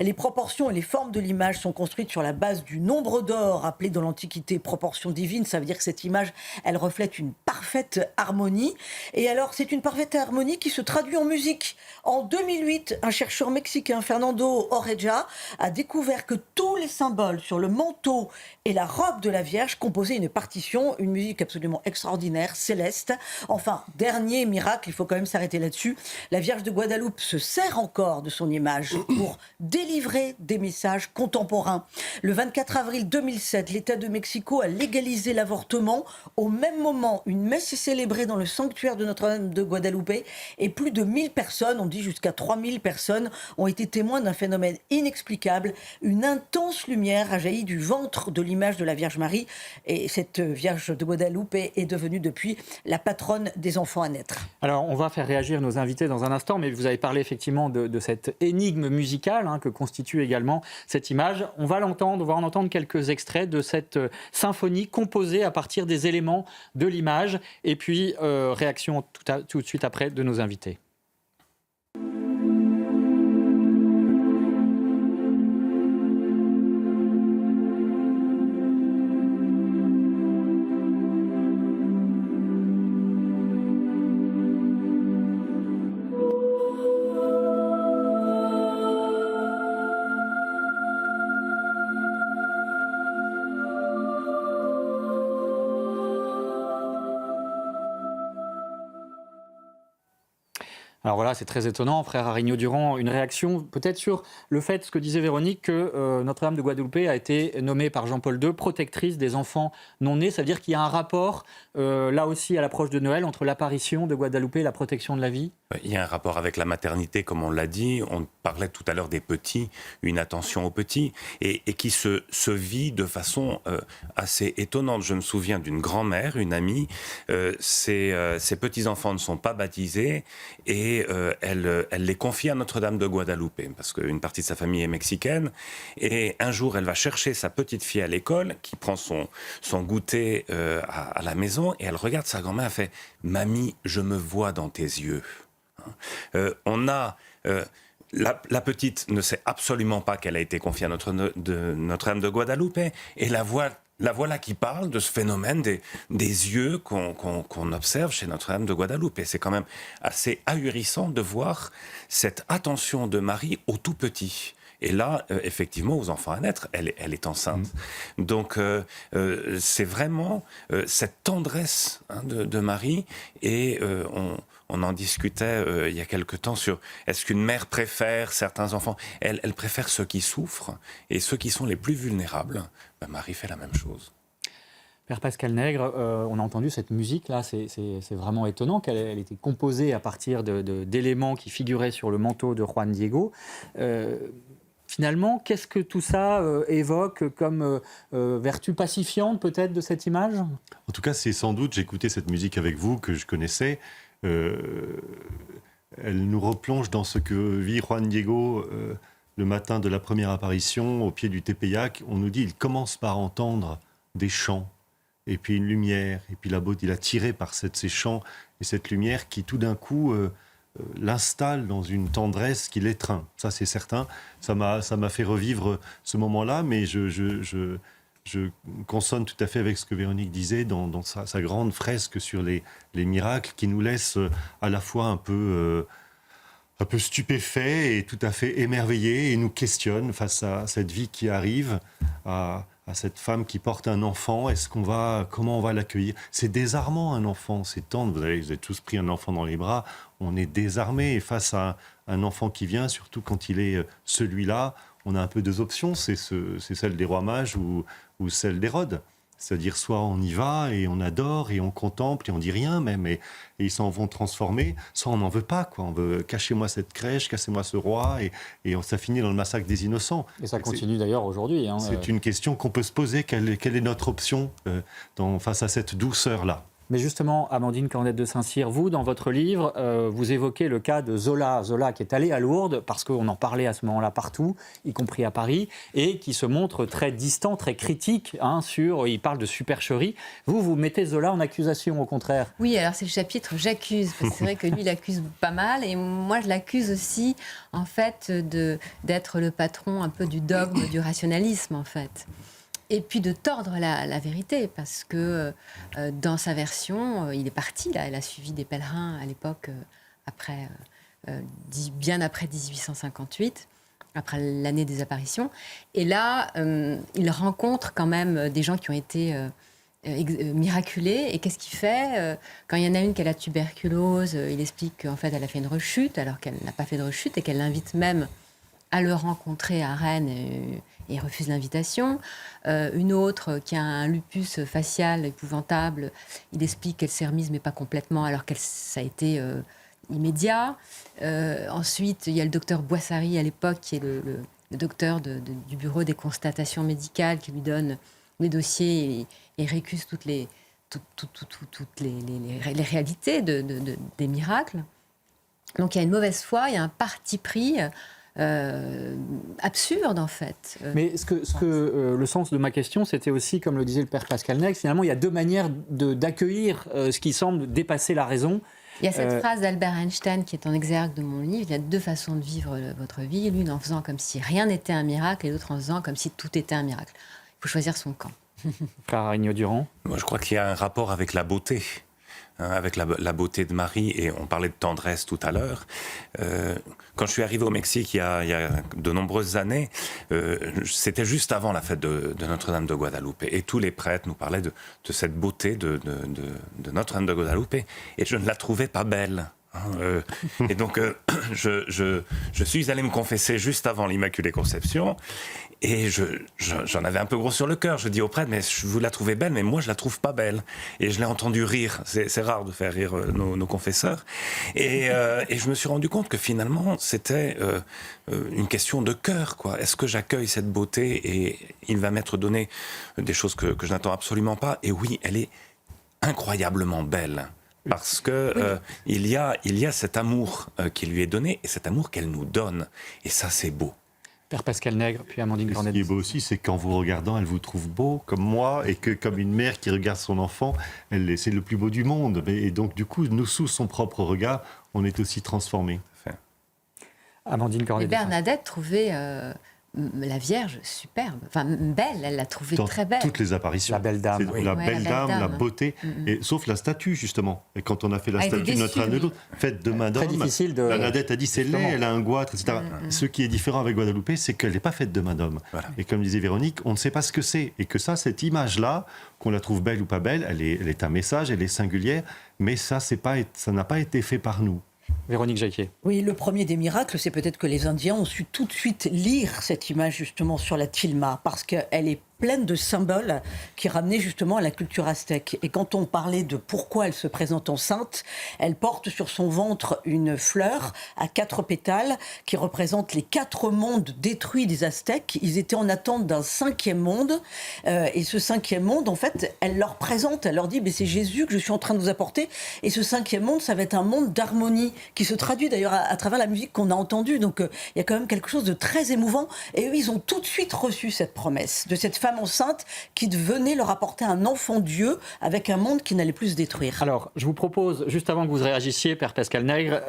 Les proportions et les formes de l'image sont construites sur la base du nombre d'or, appelé dans l'Antiquité proportion divine. Ça veut dire que cette image, elle reflète une parfaite harmonie. Et alors, c'est une parfaite harmonie qui se traduit en musique. En 2008, un chercheur mexicain, Fernando Oreja, a découvert que tous les symboles sur le manteau et la robe de la Vierge composaient une partition, une musique absolument extraordinaire, céleste. Enfin, dernier miracle, il faut quand même s'arrêter là-dessus, la Vierge de Guadeloupe se sert encore de son image pour délivrer des messages contemporains. Le 24 avril 2007, l'État de Mexico a légalisé l'avortement. Au même moment, une messe est célébrée dans le sanctuaire de Notre-Dame de Guadeloupe et plus de 1000 personnes, on dit jusqu'à 3000 personnes, ont été témoins d'un phénomène inexplicable. Une intense lumière a jailli du ventre de l'image de la Vierge Marie et cette Vierge de Guadeloupe est devenue depuis la patronne des enfants à naître. Alors, on va faire réagir nos invités dans un instant, mais vous avez parlé effectivement de cette énigme musicale que constitue également cette image. On va en entendre quelques extraits de cette symphonie composée à partir des éléments de l'image. Et puis, réaction tout de suite après de nos invités. Alors voilà, c'est très étonnant, frère Arignaud-Durand, une réaction peut-être sur le fait, ce que disait Véronique, que Notre-Dame de Guadeloupe a été nommée par Jean-Paul II protectrice des enfants non nés. Ça veut dire qu'il y a un rapport, là aussi à l'approche de Noël, entre l'apparition de Guadeloupe et la protection de la vie ? Il y a un rapport avec la maternité, comme on l'a dit. On parlait tout à l'heure des petits, une attention aux petits, et qui se vit de façon assez étonnante. Je me souviens d'une grand-mère, une amie, ses petits-enfants ne sont pas baptisés, et elle les confie à Notre-Dame de Guadeloupe, parce qu'une partie de sa famille est mexicaine, et un jour elle va chercher sa petite fille à l'école, qui prend son goûter à la maison, et elle regarde sa grand-mère, elle fait « Mamie, je me vois dans tes yeux ». La petite ne sait absolument pas qu'elle a été confiée à Notre-Dame de Guadeloupe, et la voilà qui parle de ce phénomène des yeux qu'on observe chez Notre-Dame de Guadeloupe. Et c'est quand même assez ahurissant de voir cette attention de Marie aux tout petits. Et là, effectivement, aux enfants à naître, elle est enceinte. Donc, c'est vraiment cette tendresse de Marie. Et on en discutait il y a quelque temps sur est-ce qu'une mère préfère certains enfants ? Elle préfère ceux qui souffrent, et ceux qui sont les plus vulnérables. Marie fait la même chose. Père Pascal Nègre, on a entendu cette musique-là, c'est vraiment étonnant qu'elle était composée à partir d'éléments qui figuraient sur le manteau de Juan Diego. Finalement, qu'est-ce que tout ça évoque comme vertu pacifiante peut-être de cette image ? En tout cas, c'est sans doute, j'écoutais cette musique avec vous que je connaissais, elle nous replonge dans ce que vit Juan Diego le matin de la première apparition au pied du Tepeyac. On nous dit il commence par entendre des chants, et puis une lumière, et puis la beauté. Il a tiré par ces chants et cette lumière qui tout d'un coup l'installe dans une tendresse qui l'étreint. Ça, c'est certain. Ça m'a fait revivre ce moment-là, mais je consonne tout à fait avec ce que Véronique disait dans sa grande fresque sur les miracles, qui nous laisse à la fois un peu stupéfait et tout à fait émerveillé, et nous questionne face à cette vie qui arrive, à cette femme qui porte un enfant. Comment on va l'accueillir ? C'est désarmant, un enfant, c'est tendre. Vous avez tous pris un enfant dans les bras, on est désarmé face à un enfant qui vient, surtout quand il est celui-là. On a un peu deux options, c'est celle des rois mages ou celle d'Hérode. C'est-à-dire soit on y va et on adore et on contemple et on dit rien même et ils s'en vont transformer, soit on n'en veut pas, quoi. On veut cachez-moi cette crèche, cassez-moi ce roi et ça finit dans le massacre des innocents. Et ça continue d'ailleurs aujourd'hui. Hein, c'est une question qu'on peut se poser, quelle est notre option face à cette douceur-là? Mais justement, Amandine Cornette de Saint-Cyr, vous, dans votre livre, vous évoquez le cas de Zola. Zola qui est allé à Lourdes, parce qu'on en parlait à ce moment-là partout, y compris à Paris, et qui se montre très distant, très critique, il parle de supercherie. Vous mettez Zola en accusation, au contraire. Oui, alors c'est le chapitre « J'accuse », parce que c'est vrai que lui, il accuse pas mal, et moi, je l'accuse aussi, en fait, d'être le patron un peu du dogme, du rationalisme, en fait. Et puis de tordre la vérité, parce que dans sa version, il est parti, là, il a suivi des pèlerins à l'époque, bien après 1858, après l'année des apparitions. Et là, il rencontre quand même des gens qui ont été miraculés. Et qu'est-ce qu'il fait? Quand il y en a une qui a la tuberculose, il explique qu'en fait, elle a fait une rechute, alors qu'elle n'a pas fait de rechute, et qu'elle l'invite même à le rencontrer à Rennes et il refuse l'invitation. Une autre qui a un lupus facial épouvantable, il explique qu'elle s'est remise mais pas complètement alors que ça a été immédiat. Ensuite, il y a le docteur Boissary à l'époque qui est le docteur du bureau des constatations médicales qui lui donne les dossiers et récuse toutes les réalités des miracles. Donc il y a une mauvaise foi, il y a un parti pris absurde en fait. Mais le sens de ma question, c'était aussi, comme le disait le père Pascal Nègre, finalement il y a deux manières d'accueillir ce qui semble dépasser la raison. Il y a cette phrase d'Albert Einstein qui est en exergue de mon livre, il y a deux façons de vivre votre vie, l'une en faisant comme si rien n'était un miracle et l'autre en faisant comme si tout était un miracle. Il faut choisir son camp. Frère Arignaud Durand. Moi je crois qu'il y a un rapport avec la beauté. Avec la beauté de Marie, et on parlait de tendresse tout à l'heure. Quand je suis arrivé au Mexique il y a de nombreuses années, c'était juste avant la fête de Notre-Dame de Guadalupe, et tous les prêtres nous parlaient de cette beauté de Notre-Dame de Guadalupe, et je ne la trouvais pas belle. Et donc je suis allé me confesser juste avant l'Immaculée Conception, et j'en avais un peu gros sur le cœur. Je dis au prêtre, mais vous la trouvez belle, mais moi je la trouve pas belle. Et je l'ai entendu rire. C'est rare de faire rire nos confesseurs. Et je me suis rendu compte que finalement c'était une question de cœur, quoi. Est-ce que j'accueille cette beauté et il va m'être donné des choses que je n'attends absolument pas. Et oui, elle est incroyablement belle. Parce que il y a cet amour qui lui est donné et cet amour qu'elle nous donne. Et ça, c'est beau. Père Pascal Nègre, puis Amandine Cornette. Ce qui est beau aussi, c'est qu'en vous regardant, elle vous trouve beau, comme moi, et que comme une mère qui regarde son enfant, c'est le plus beau du monde. Et donc, du coup, nous, sous son propre regard, on est aussi transformés. Amandine Cornette. Et Bernadette trouvait la Vierge superbe, enfin belle, elle l'a trouvée très belle. Toutes les apparitions. La belle dame. La belle dame, la beauté, et, sauf la statue justement. Et quand on a fait la statue de Notre-Dame de Lourdes, faite de main d'homme, très difficile de... Bernadette a dit c'est laid, elle a un goitre, etc. Ce qui est différent avec Guadalupe, c'est qu'elle n'est pas faite de main d'homme. Voilà. Et comme disait Véronique, on ne sait pas ce que c'est. Et que ça, cette image-là, qu'on la trouve belle ou pas belle, elle est un message, elle est singulière, mais ça n'a pas été fait par nous. Véronique Jacquier. Oui, le premier des miracles, c'est peut-être que les Indiens ont su tout de suite lire cette image justement sur la tilma, parce qu'elle est pleine de symboles qui ramenaient justement à la culture aztèque. Et quand on parlait de pourquoi elle se présente enceinte, elle porte sur son ventre une fleur à 4 pétales qui représente les 4 mondes détruits des Aztèques. Ils étaient en attente d'un 5e monde. Et ce 5e monde, en fait, elle leur présente, elle leur dit c'est Jésus que je suis en train de vous apporter. Et ce 5e monde, ça va être un monde d'harmonie qui se traduit d'ailleurs à travers la musique qu'on a entendue. Donc il y a quand même quelque chose de très émouvant. Et eux, ils ont tout de suite reçu cette promesse de cette femme enceinte qui venait leur apporter un enfant Dieu avec un monde qui n'allait plus se détruire. Alors, je vous propose, juste avant que vous réagissiez, Père Pascal Nègre,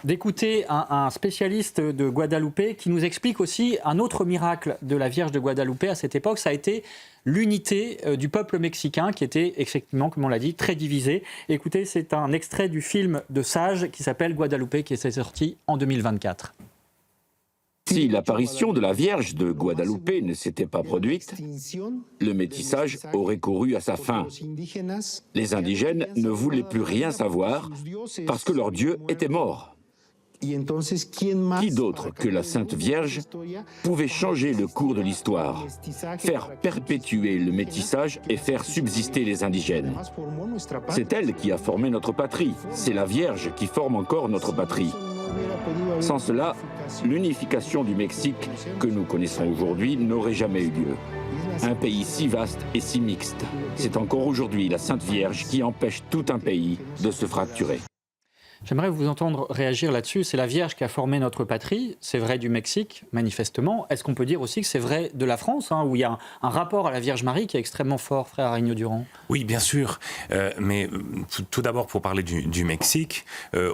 d'écouter un spécialiste de Guadalupe qui nous explique aussi un autre miracle de la Vierge de Guadalupe à cette époque. Ça a été l'unité du peuple mexicain qui était effectivement, comme on l'a dit, très divisé. Écoutez, c'est un extrait du film de Sage qui s'appelle Guadalupe, qui est sorti en 2024. Si l'apparition de la Vierge de Guadalupe ne s'était pas produite, le métissage aurait couru à sa fin. Les indigènes ne voulaient plus rien savoir parce que leur Dieu était mort. Qui d'autre que la Sainte Vierge pouvait changer le cours de l'histoire, faire perpétuer le métissage et faire subsister les indigènes? C'est elle qui a formé notre patrie, c'est la Vierge qui forme encore notre patrie. Sans cela, l'unification du Mexique que nous connaissons aujourd'hui n'aurait jamais eu lieu. Un pays si vaste et si mixte, c'est encore aujourd'hui la Sainte Vierge qui empêche tout un pays de se fracturer. J'aimerais vous entendre réagir là-dessus. C'est la Vierge qui a formé notre patrie. C'est vrai du Mexique, manifestement. Est-ce qu'on peut dire aussi que c'est vrai de la France, où il y a un rapport à la Vierge Marie qui est extrêmement fort, frère Arigno-Durand? Oui, bien sûr. Mais tout d'abord, pour parler du Mexique,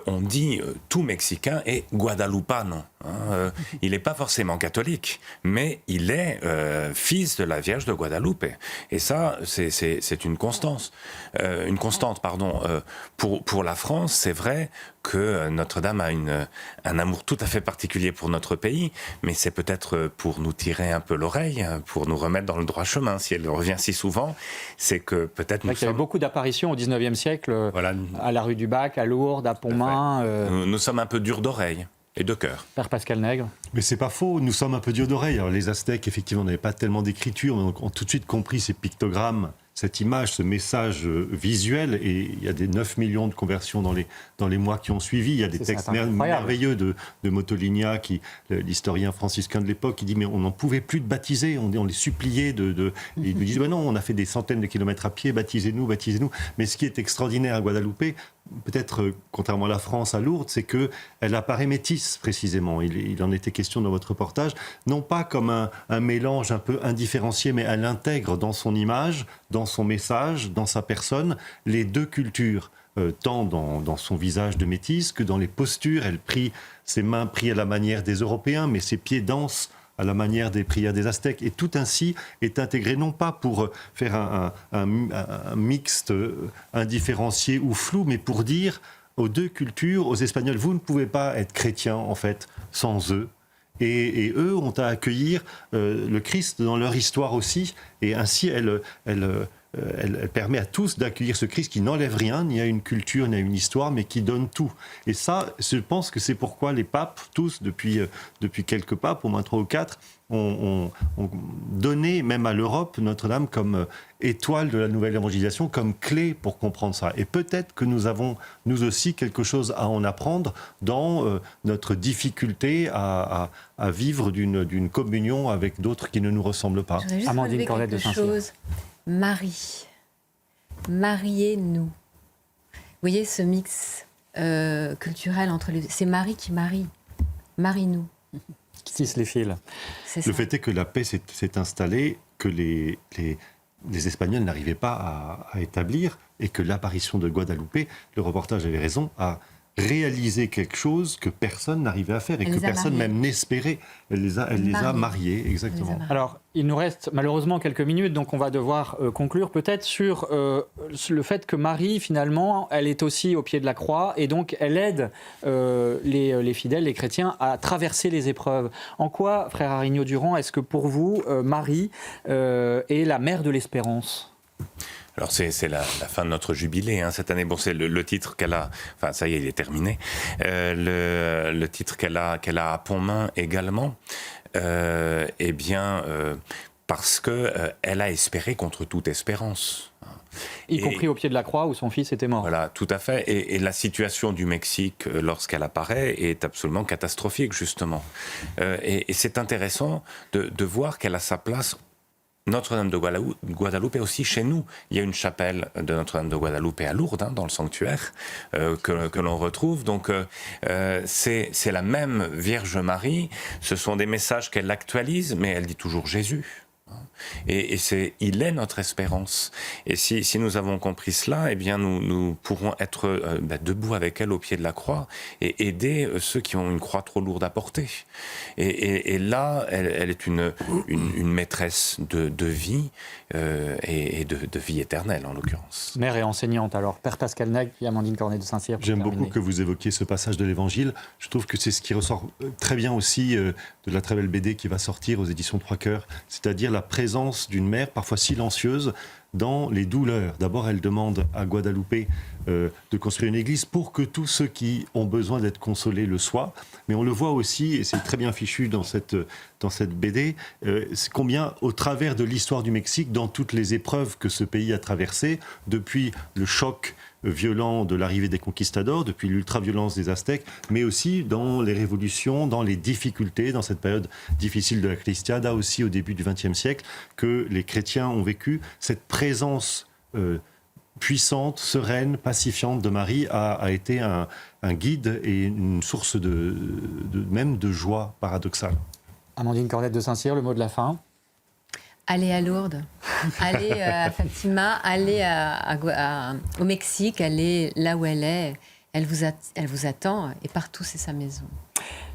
on dit tout Mexicain est guadalupano. Il n'est pas forcément catholique, mais il est fils de la Vierge de Guadalupe. Et ça, c'est une constante. Pour la France, c'est vrai que Notre-Dame a un amour tout à fait particulier pour notre pays, mais c'est peut-être pour nous tirer un peu l'oreille, pour nous remettre dans le droit chemin. Si elle revient si souvent, c'est que peut-être Il y a eu beaucoup d'apparitions au XIXe siècle, à la rue du Bac, à Lourdes, à Pontmain. Nous sommes un peu durs d'oreille et de cœur. Père Pascal Nègre. Mais c'est pas faux, nous sommes un peu durs d'oreille. Alors les Aztèques, effectivement, n'avaient pas tellement d'écriture, mais ont tout de suite compris ces pictogrammes, cette image, ce message visuel, et il y a des 9 millions de conversions dans les mois qui ont suivi. Il y a des textes merveilleux de Motolinia, l'historien franciscain de l'époque, qui dit mais on n'en pouvait plus de baptiser, on les suppliait ils nous disent non, on a fait des centaines de kilomètres à pied, baptisez-nous. Mais ce qui est extraordinaire à Guadeloupe, peut-être contrairement à la France, à Lourdes, c'est qu'elle apparaît métisse précisément. Il en était question dans votre reportage, non pas comme un mélange un peu indifférencié, mais elle intègre dans son image, dans son message, dans sa personne, les deux cultures, tant dans son visage de métisse que dans les postures. Elle prie, ses mains prient à la manière des Européens, mais ses pieds dansent à la manière des prières des Aztèques. Et tout ainsi est intégré, non pas pour faire un mixte indifférencié ou flou, mais pour dire aux deux cultures, aux Espagnols, vous ne pouvez pas être chrétiens, en fait, sans eux. Et eux ont à accueillir le Christ dans leur histoire aussi. Et ainsi, elle permet à tous d'accueillir ce Christ qui n'enlève rien, ni à une culture, ni à une histoire, mais qui donne tout. Et ça, je pense que c'est pourquoi les papes, tous, depuis quelques papes, au moins 3 ou 4, ont donné même à l'Europe Notre-Dame comme étoile de la nouvelle évangélisation, comme clé pour comprendre ça. Et peut-être que nous avons, nous aussi, quelque chose à en apprendre dans notre difficulté à vivre d'une communion avec d'autres qui ne nous ressemblent pas. Amandine Cornette de Saint-Cyr. Marie, mariez-nous. Vous voyez ce mix culturel entre les deux. C'est Marie qui marie. Marie-nous. Qui tisse les fils. Le fait est que la paix s'est installée, que les Espagnols n'arrivaient pas à établir, et que l'apparition de Guadeloupe, le reportage avait raison, a réalisé quelque chose que personne n'arrivait à faire et que personne même n'espérait. Elle les a mariés, exactement. Alors, il nous reste malheureusement quelques minutes, donc on va devoir conclure peut-être sur le fait que Marie, finalement, elle est aussi au pied de la croix et donc elle aide les fidèles, les chrétiens, à traverser les épreuves. En quoi, frère Arigno-Durand, est-ce que pour vous, Marie est la mère de l'espérance ? Alors c'est la fin de notre jubilé cette année. Bon, c'est le titre qu'elle a. Enfin, ça y est, il est terminé. Le titre qu'elle a à Pontmain également. Eh bien, parce que elle a espéré contre toute espérance. Y compris au pied de la croix où son fils était mort. Voilà, tout à fait. Et la situation du Mexique, lorsqu'elle apparaît, est absolument catastrophique, justement. Et c'est intéressant de voir qu'elle a sa place. Notre-Dame de Guadeloupe est aussi chez nous. Il y a une chapelle de Notre-Dame de Guadeloupe à Lourdes, dans le sanctuaire, que l'on retrouve. Donc, c'est la même Vierge Marie. Ce sont des messages qu'elle actualise, mais elle dit toujours Jésus. Et il est notre espérance. Et si nous avons compris cela, eh bien nous pourrons être debout avec elle au pied de la croix et aider ceux qui ont une croix trop lourde à porter. Et là, elle est une maîtresse de vie et de vie éternelle, en l'occurrence. Mère et enseignante, alors. Père Pascal Nègre, puis Amandine Cornette de Saint-Cyr. J'aime beaucoup que vous évoquiez ce passage de l'Évangile. Je trouve que c'est ce qui ressort très bien aussi de la très belle BD qui va sortir aux éditions Trois Cœurs, c'est-à-dire la présence d'une mère, parfois silencieuse, dans les douleurs. D'abord, elle demande à Guadalupe de construire une église pour que tous ceux qui ont besoin d'être consolés le soient. Mais on le voit aussi, et c'est très bien fichu dans cette BD, combien au travers de l'histoire du Mexique, dans toutes les épreuves que ce pays a traversées, depuis le choc violent de l'arrivée des conquistadors, depuis l'ultra-violence des Aztèques, mais aussi dans les révolutions, dans les difficultés, dans cette période difficile de la Cristiada, aussi au début du XXe siècle, que les chrétiens ont vécu. Cette présence puissante, sereine, pacifiante de Marie a été un guide et une source même de joie paradoxale. Amandine Cornette de Saint-Cyr, le mot de la fin. Allez à Lourdes, allez à Fatima, allez au Mexique, allez là où elle est. Elle vous attend et partout, c'est sa maison.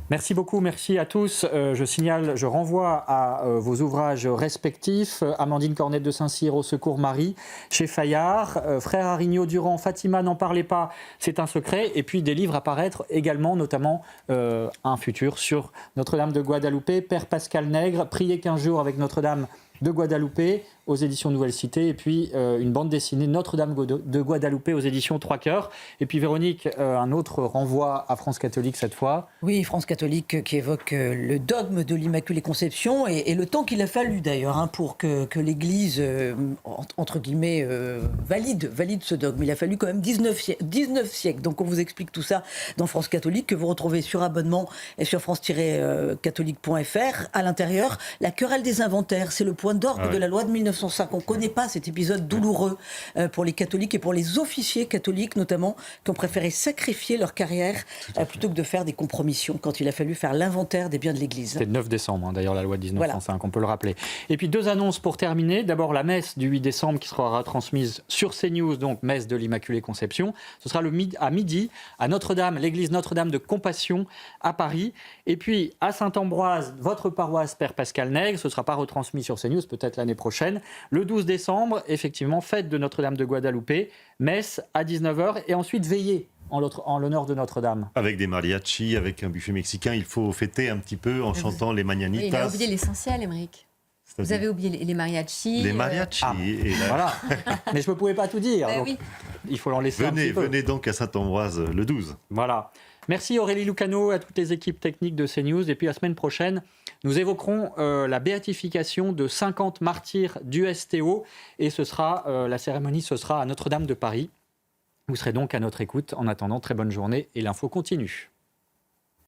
Merci beaucoup, merci à tous. Je renvoie à vos ouvrages respectifs. Amandine Cornette de Saint-Cyr, Au secours Marie, chez Fayard. Frère Arignaud Durand, Fatima, n'en parlez pas, c'est un secret. Et puis des livres à paraître également, notamment un futur sur Notre-Dame de Guadalupe, Père Pascal Nègre, Priez 15 jours avec Notre-Dame de Guadalupe aux éditions Nouvelle Cité, et puis une bande dessinée Notre-Dame de Guadalupe aux éditions Trois Cœurs. Et puis Véronique, un autre renvoi à France Catholique cette fois. Oui, France Catholique qui évoque le dogme de l'Immaculée Conception et le temps qu'il a fallu d'ailleurs pour que l'Église, entre guillemets, valide ce dogme. Il a fallu quand même 19 siècles. Donc on vous explique tout ça dans France Catholique, que vous retrouvez sur abonnement et sur france-catholique.fr. À l'intérieur, la querelle des inventaires, c'est le point d'orgue de la loi de 1905. On ne connaît pas cet épisode douloureux pour les catholiques et pour les officiers catholiques notamment, qui ont préféré sacrifier leur carrière plutôt que de faire des compromissions quand il a fallu faire l'inventaire des biens de l'Église. C'était le 9 décembre, d'ailleurs, la loi de 1905, on peut le rappeler. Et puis deux annonces pour terminer. D'abord, la messe du 8 décembre qui sera retransmise sur CNews, donc messe de l'Immaculée Conception. Ce sera à midi à Notre-Dame, l'église Notre-Dame de Compassion à Paris. Et puis à Saint-Ambroise, votre paroisse Père Pascal Nègre, ce ne sera pas retransmis sur CNews, peut-être l'année prochaine. Le 12 décembre, effectivement, fête de Notre-Dame de Guadalupe, messe à 19h et ensuite veillée en l'honneur de Notre-Dame. Avec des mariachis, avec un buffet mexicain, il faut fêter un petit peu en chantant les mañanitas. Oui, il a oublié l'essentiel, Émeric. Vous avez oublié les mariachis. Les mariachis. Voilà. Mais je ne pouvais pas tout dire. Donc, oui. Il faut l'en laisser un petit peu. Venez donc à Saint-Ambroise le 12. Voilà. Merci Aurélie Lucano, à toutes les équipes techniques de CNews. Et puis la semaine prochaine, nous évoquerons la béatification de 50 martyrs du STO. Et la cérémonie, ce sera à Notre-Dame de Paris. Vous serez donc à notre écoute. En attendant, très bonne journée et l'info continue.